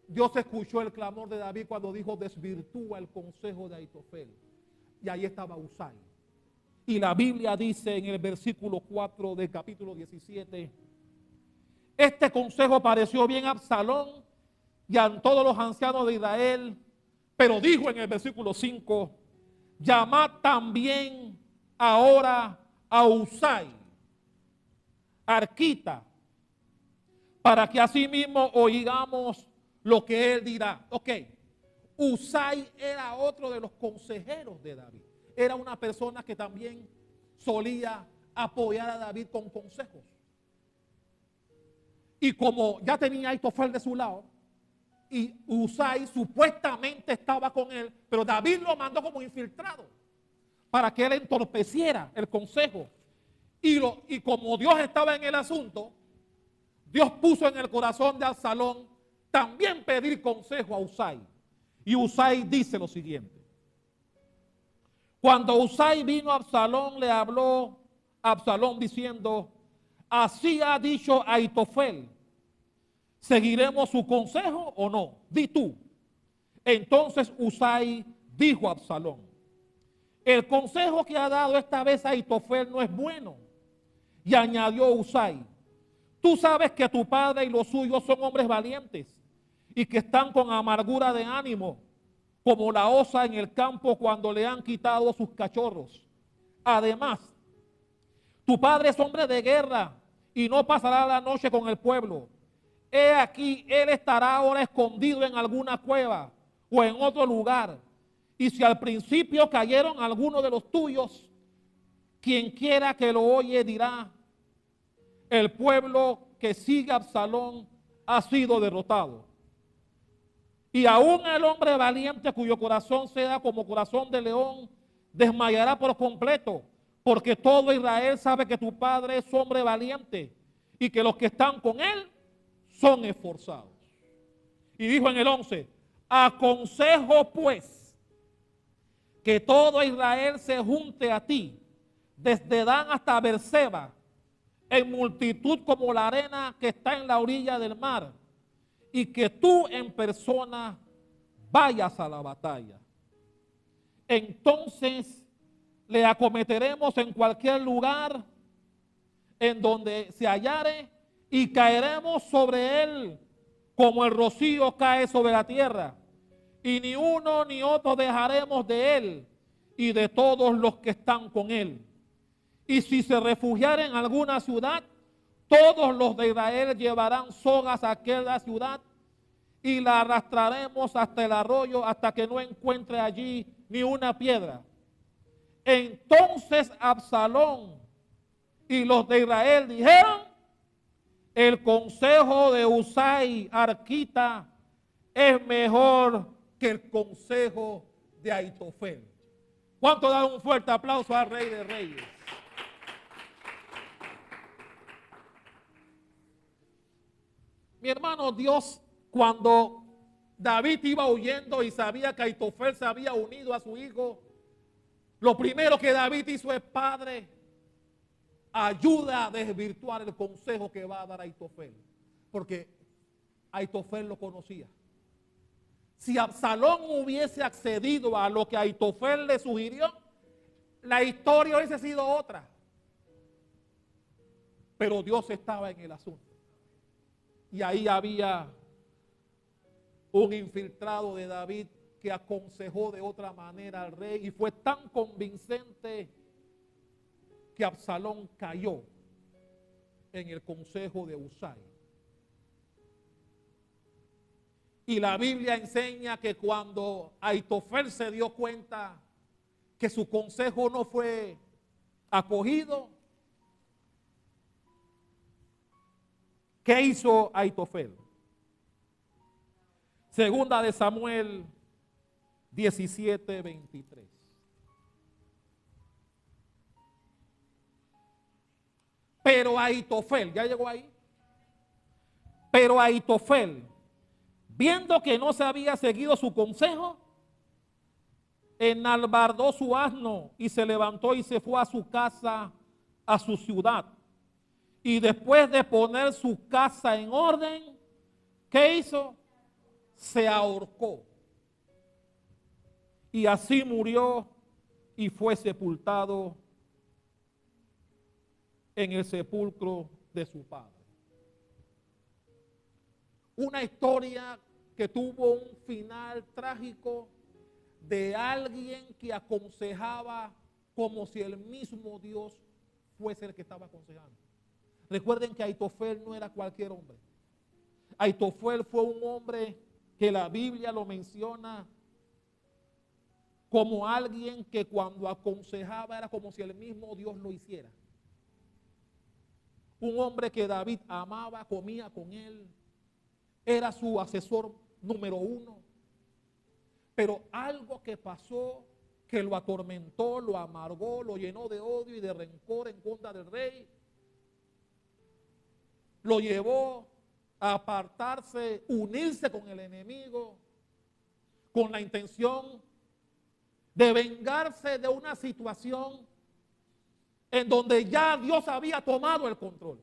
Dios escuchó el clamor de David cuando dijo desvirtúa el consejo de Aitofel. Y ahí estaba Usai. Y la Biblia dice en el versículo 4 del capítulo 17, este consejo pareció bien a Absalón y a todos los ancianos de Israel, pero dijo en el versículo 5, llamad también ahora a Usai, Arquita, para que así mismo oigamos lo que él dirá. Ok, Usai era otro de los consejeros de David. Era una persona que también solía apoyar a David con consejos. Y como ya tenía a Aitofel de su lado, y Usai supuestamente estaba con él, pero David lo mandó como infiltrado para que él entorpeciera el consejo. Y como Dios estaba en el asunto, Dios puso en el corazón de Absalón también pedir consejo a Usai. Y Usai dice lo siguiente. Cuando Usai vino a Absalón, le habló a Absalón diciendo, así ha dicho Aitofel, ¿seguiremos su consejo o no? Di tú. Entonces Usai dijo a Absalón, el consejo que ha dado esta vez Aitofel no es bueno. Y añadió Usai, tú sabes que tu padre y los suyos son hombres valientes y que están con amargura de ánimo, como la osa en el campo cuando le han quitado sus cachorros. Además, tu padre es hombre de guerra y no pasará la noche con el pueblo. He aquí, él estará ahora escondido en alguna cueva o en otro lugar. Y si al principio cayeron algunos de los tuyos, quien quiera que lo oye dirá, el pueblo que sigue a Absalón ha sido derrotado. Y aún el hombre valiente cuyo corazón sea como corazón de león, desmayará por completo, porque todo Israel sabe que tu padre es hombre valiente y que los que están con él son esforzados. Y dijo en el 11, aconsejo pues que todo Israel se junte a ti, desde Dan hasta Berseba, en multitud como la arena que está en la orilla del mar, y que tú en persona vayas a la batalla. Entonces le acometeremos en cualquier lugar en donde se hallare y caeremos sobre él como el rocío cae sobre la tierra. Y ni uno ni otro dejaremos de él y de todos los que están con él. Y si se refugiara en alguna ciudad, todos los de Israel llevarán sogas a aquella ciudad y la arrastraremos hasta el arroyo hasta que no encuentre allí ni una piedra. Entonces Absalón y los de Israel dijeron, el consejo de Usai Arquita es mejor que el consejo de Aitofel. ¿Cuánto dan un fuerte aplauso al Rey de Reyes? Mi hermano, Dios, cuando David iba huyendo y sabía que Aitofel se había unido a su hijo, lo primero que David hizo es, Padre, ayuda a desvirtuar el consejo que va a dar Aitofel, porque Aitofel lo conocía. Si Absalón hubiese accedido a lo que Aitofel le sugirió, la historia hubiese sido otra. Pero Dios estaba en el asunto. Y ahí había un infiltrado de David que aconsejó de otra manera al rey y fue tan convincente que Absalón cayó en el consejo de Usai. Y la Biblia enseña que cuando Aitofel se dio cuenta que su consejo no fue acogido, ¿qué hizo Aitofel? Segunda de Samuel 17:23. Pero Aitofel, ¿ya llegó ahí? Pero Aitofel, viendo que no se había seguido su consejo, enalbardó su asno y se levantó y se fue a su casa, a su ciudad. Y después de poner su casa en orden, ¿qué hizo? Se ahorcó. Y así murió y fue sepultado en el sepulcro de su padre. Una historia que tuvo un final trágico de alguien que aconsejaba como si el mismo Dios fuese el que estaba aconsejando. Recuerden que Aitofel no era cualquier hombre. Aitofel fue un hombre que la Biblia lo menciona como alguien que cuando aconsejaba era como si el mismo Dios lo hiciera. Un hombre que David amaba, comía con él, era su asesor número uno. Pero algo que pasó que lo atormentó, lo amargó, lo llenó de odio y de rencor en contra del rey, lo llevó a apartarse, unirse con el enemigo, con la intención de vengarse de una situación en donde ya Dios había tomado el control.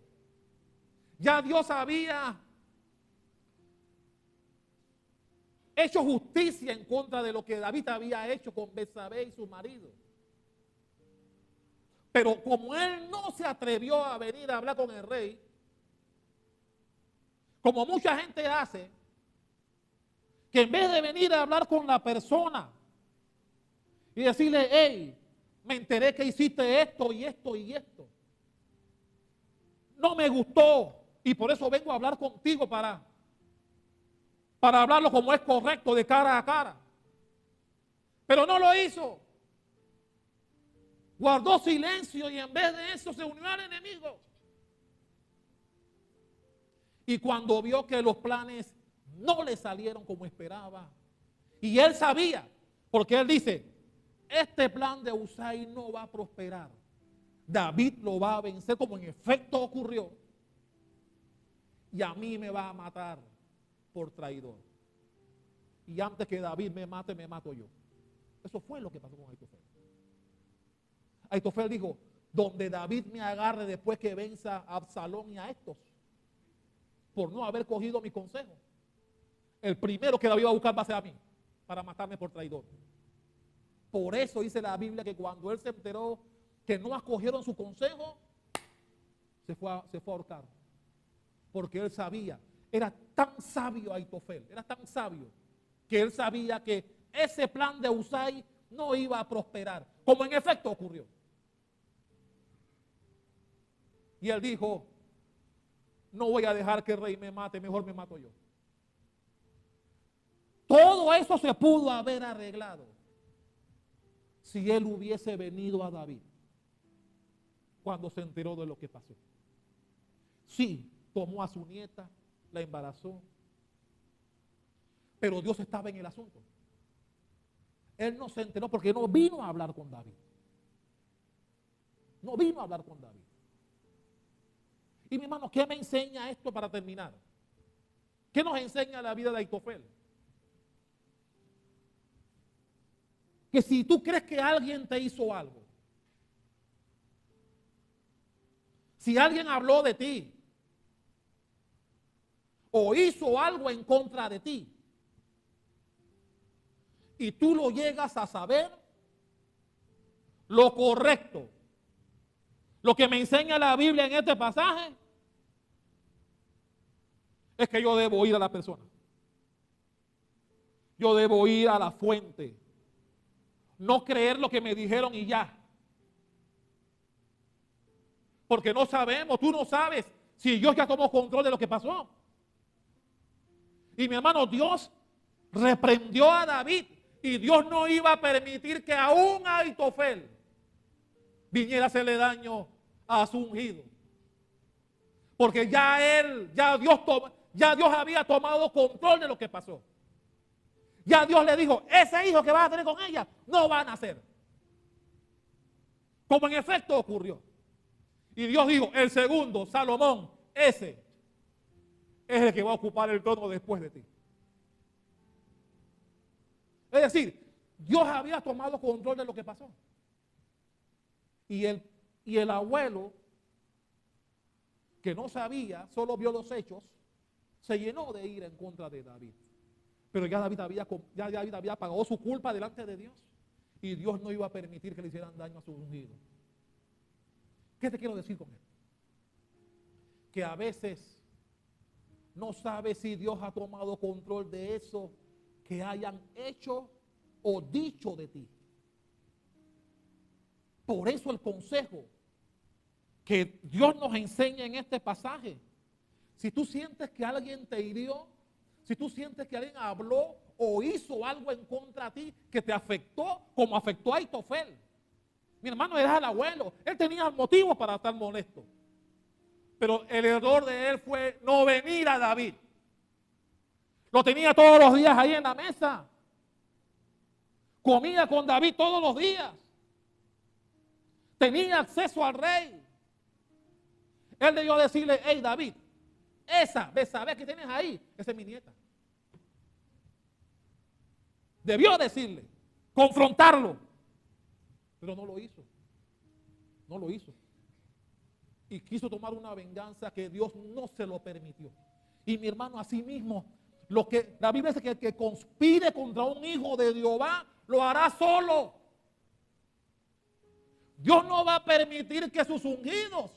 Ya Dios había hecho justicia en contra de lo que David había hecho con Betsabé y su marido. Pero como él no se atrevió a venir a hablar con el rey, como mucha gente hace, que en vez de venir a hablar con la persona y decirle, hey, me enteré que hiciste esto y esto y esto, no me gustó y por eso vengo a hablar contigo para hablarlo como es correcto, de cara a cara. Pero no lo hizo. Guardó silencio y en vez de eso se unió al enemigo. Y cuando vio que los planes no le salieron como esperaba, y él sabía, porque él dice, este plan de Usai no va a prosperar. David lo va a vencer como en efecto ocurrió. Y a mí me va a matar por traidor. Y antes que David me mate, me mato yo. Eso fue lo que pasó con Aitofel. Aitofel dijo, donde David me agarre después que venza a Absalón y a estos, por no haber cogido mi consejo, el primero que David va a buscar va a ser a mí, para matarme por traidor. Por eso dice la Biblia que cuando él se enteró que no acogieron su consejo, se fue a ahorcar. Porque él sabía, era tan sabio Aitofel, era tan sabio, que él sabía que ese plan de Usai no iba a prosperar, como en efecto ocurrió. Y él dijo, no voy a dejar que el rey me mate, mejor me mato yo. Todo eso se pudo haber arreglado si él hubiese venido a David cuando se enteró de lo que pasó. Sí, tomó a su nieta, la embarazó, pero Dios estaba en el asunto. Él no se enteró porque no vino a hablar con David. No vino a hablar con David. Y mi hermano, ¿qué me enseña esto para terminar? ¿Qué nos enseña la vida de Aitofel? Que si tú crees que alguien te hizo algo, si alguien habló de ti o hizo algo en contra de ti y tú lo llegas a saber, lo correcto, lo que me enseña la Biblia en este pasaje, es que yo debo ir a la persona. Yo debo ir a la fuente. No creer lo que me dijeron y ya. Porque no sabemos, tú no sabes si Dios ya tomó control de lo que pasó. Y mi hermano, Dios reprendió a David y Dios no iba a permitir que aún Ahitofel viniera a hacerle daño a su ungido. Porque ya Dios había tomado control de lo que pasó. Ya Dios le dijo, ese hijo que vas a tener con ella no va a nacer. Como en efecto ocurrió. Y Dios dijo, el segundo, Salomón, ese es el que va a ocupar el trono después de ti. Es decir, Dios había tomado control de lo que pasó. Y el abuelo, que no sabía, solo vio los hechos, se llenó de ira en contra de David. Pero ya David había pagado su culpa delante de Dios. Y Dios no iba a permitir que le hicieran daño a su ungido. ¿Qué te quiero decir con esto? Que a veces no sabes si Dios ha tomado control de eso que hayan hecho o dicho de ti. Por eso el consejo que Dios nos enseña en este pasaje. Si tú sientes que alguien te hirió, si tú sientes que alguien habló o hizo algo en contra de ti que te afectó como afectó a Ahitofel. Mi hermano era el abuelo, él tenía motivos para estar molesto. Pero el error de él fue no venir a David. Lo tenía todos los días ahí en la mesa. Comía con David todos los días. Tenía acceso al rey. Él debió decirle, hey David, esa Betsabé que tienes ahí, esa es mi nieta. Debió decirle, confrontarlo. Pero no lo hizo. No lo hizo. Y quiso tomar una venganza que Dios no se lo permitió. Y mi hermano, así mismo, la Biblia dice que el que conspire contra un hijo de Jehová, lo hará solo. Dios no va a permitir que sus ungidos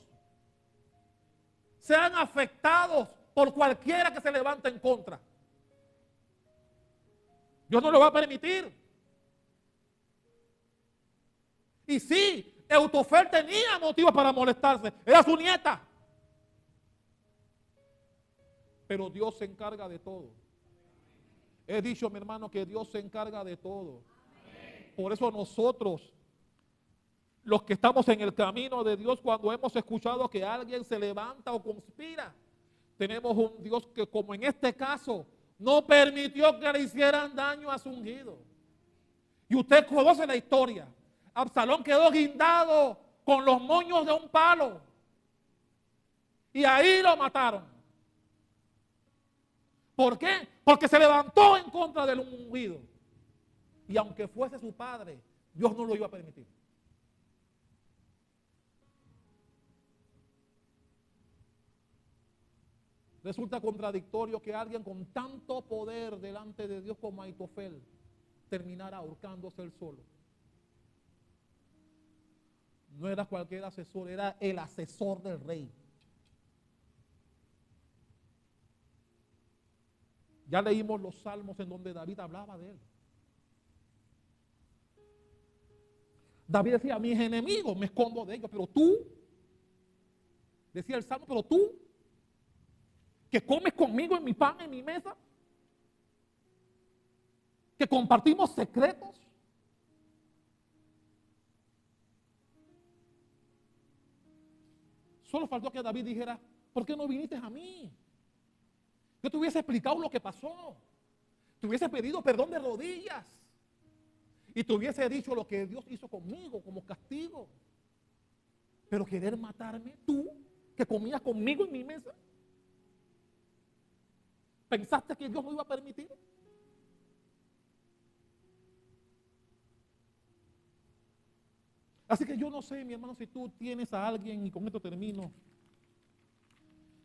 sean afectados por cualquiera que se levante en contra. Dios no lo va a permitir. Y sí, Ahitofel tenía motivos para molestarse. Era su nieta. Pero Dios se encarga de todo. He dicho, mi hermano, que Dios se encarga de todo. Por eso nosotros, los que estamos en el camino de Dios, cuando hemos escuchado que alguien se levanta o conspira, tenemos un Dios que, como en este caso, no permitió que le hicieran daño a su ungido. Y usted conoce la historia. Absalón quedó guindado con los moños de un palo. Y ahí lo mataron. ¿Por qué? Porque se levantó en contra del ungido. Y aunque fuese su padre, Dios no lo iba a permitir. Resulta contradictorio que alguien con tanto poder delante de Dios como Ahitofel terminara ahorcándose él solo. No era cualquier asesor, era el asesor del rey. Ya leímos los salmos en donde David hablaba de él. David decía, a mis enemigos me escondo de ellos, pero tú, decía el salmo, pero tú, que comes conmigo en mi pan, en mi mesa, que compartimos secretos. Solo faltó que David dijera, ¿por qué no viniste a mí? Yo te hubiese explicado lo que pasó. Te hubiese pedido perdón de rodillas. Y te hubiese dicho lo que Dios hizo conmigo como castigo. Pero querer matarme, tú, que comías conmigo en mi mesa. ¿Pensaste que Dios no iba a permitir? Así que yo no sé, mi hermano, si tú tienes a alguien, y con esto termino,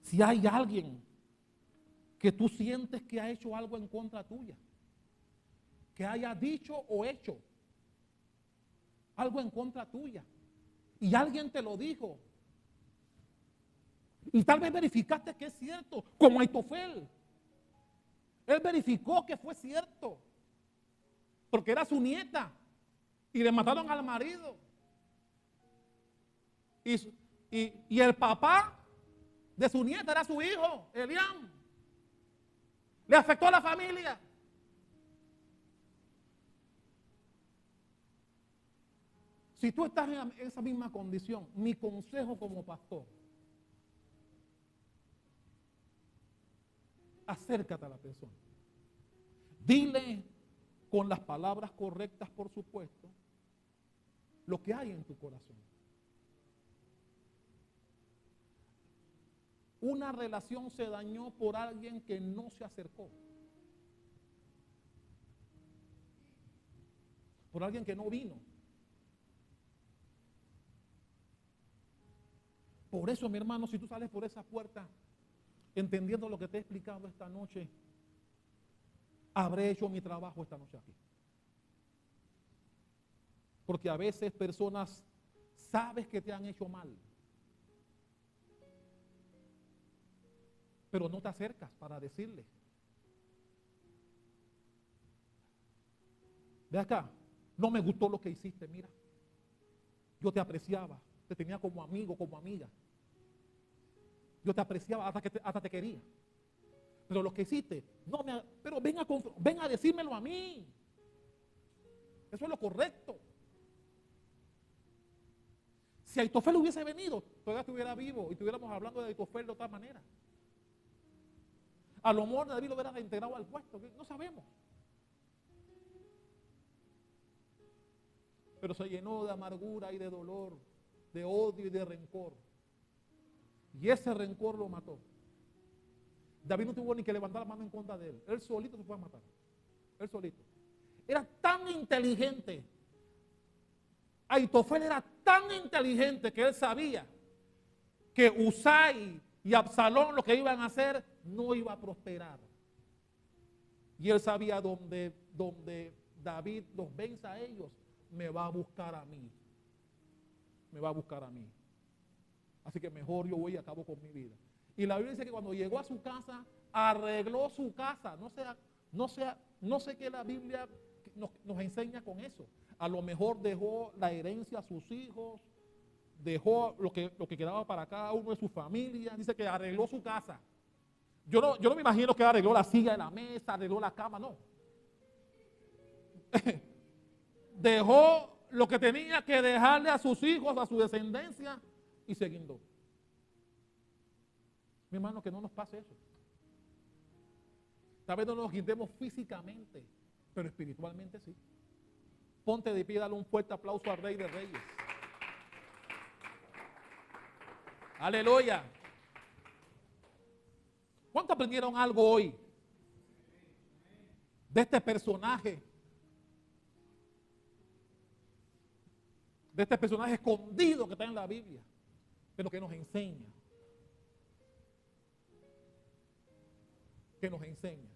si hay alguien que tú sientes que ha hecho algo en contra tuya, que haya dicho o hecho algo en contra tuya, y alguien te lo dijo, y tal vez verificaste que es cierto, como Ahitofel. Él verificó que fue cierto, porque era su nieta, y le mataron al marido. Y el papá de su nieta era su hijo, Eliam. Le afectó a la familia. Si tú estás en esa misma condición, mi consejo como pastor, acércate a la persona. Dile con las palabras correctas, por supuesto, lo que hay en tu corazón. Una relación se dañó por alguien que no se acercó. Por alguien que no vino. Por eso, mi hermano, si tú sales por esa puerta, entendiendo lo que te he explicado esta noche, habré hecho mi trabajo esta noche aquí. Porque a veces personas sabes que te han hecho mal, pero no te acercas para decirle. Ve acá, no me gustó lo que hiciste, mira. Yo te apreciaba, te tenía como amigo, como amiga. Yo te apreciaba, hasta te quería. Pero lo que hiciste, pero ven a decírmelo a mí. Eso es lo correcto. Si Aitofel hubiese venido, todavía estuviera vivo y estuviéramos hablando de Aitofel de otra manera. A lo mejor David lo hubiera reintegrado al puesto, no sabemos. Pero se llenó de amargura y de dolor, de odio y de rencor. Y ese rencor lo mató. David no tuvo ni que levantar la mano en contra de él. Él solito se fue a matar. Él solito. Era tan inteligente. Aitofel era tan inteligente que él sabía que Usai y Absalón lo que iban a hacer no iba a prosperar. Y él sabía donde David los vence a ellos, me va a buscar a mí. Me va a buscar a mí. Así que mejor yo voy y acabo con mi vida. Y la Biblia dice que cuando llegó a su casa, arregló su casa. No sé qué la Biblia nos enseña con eso. A lo mejor dejó la herencia a sus hijos, dejó lo que quedaba para cada uno de su familia. Dice que arregló su casa. Yo no me imagino que arregló la silla de la mesa, arregló la cama, no. Dejó lo que tenía que dejarle a sus hijos, a su descendencia, y se guindó. Mi hermano, que no nos pase eso. Tal vez no nos guindemos físicamente, pero espiritualmente sí. Ponte de pie, dale un fuerte aplauso al Rey de Reyes. Aleluya. ¿Cuántos aprendieron algo hoy de este personaje? De este personaje escondido que está en la Biblia, pero que nos enseña. Que nos enseña.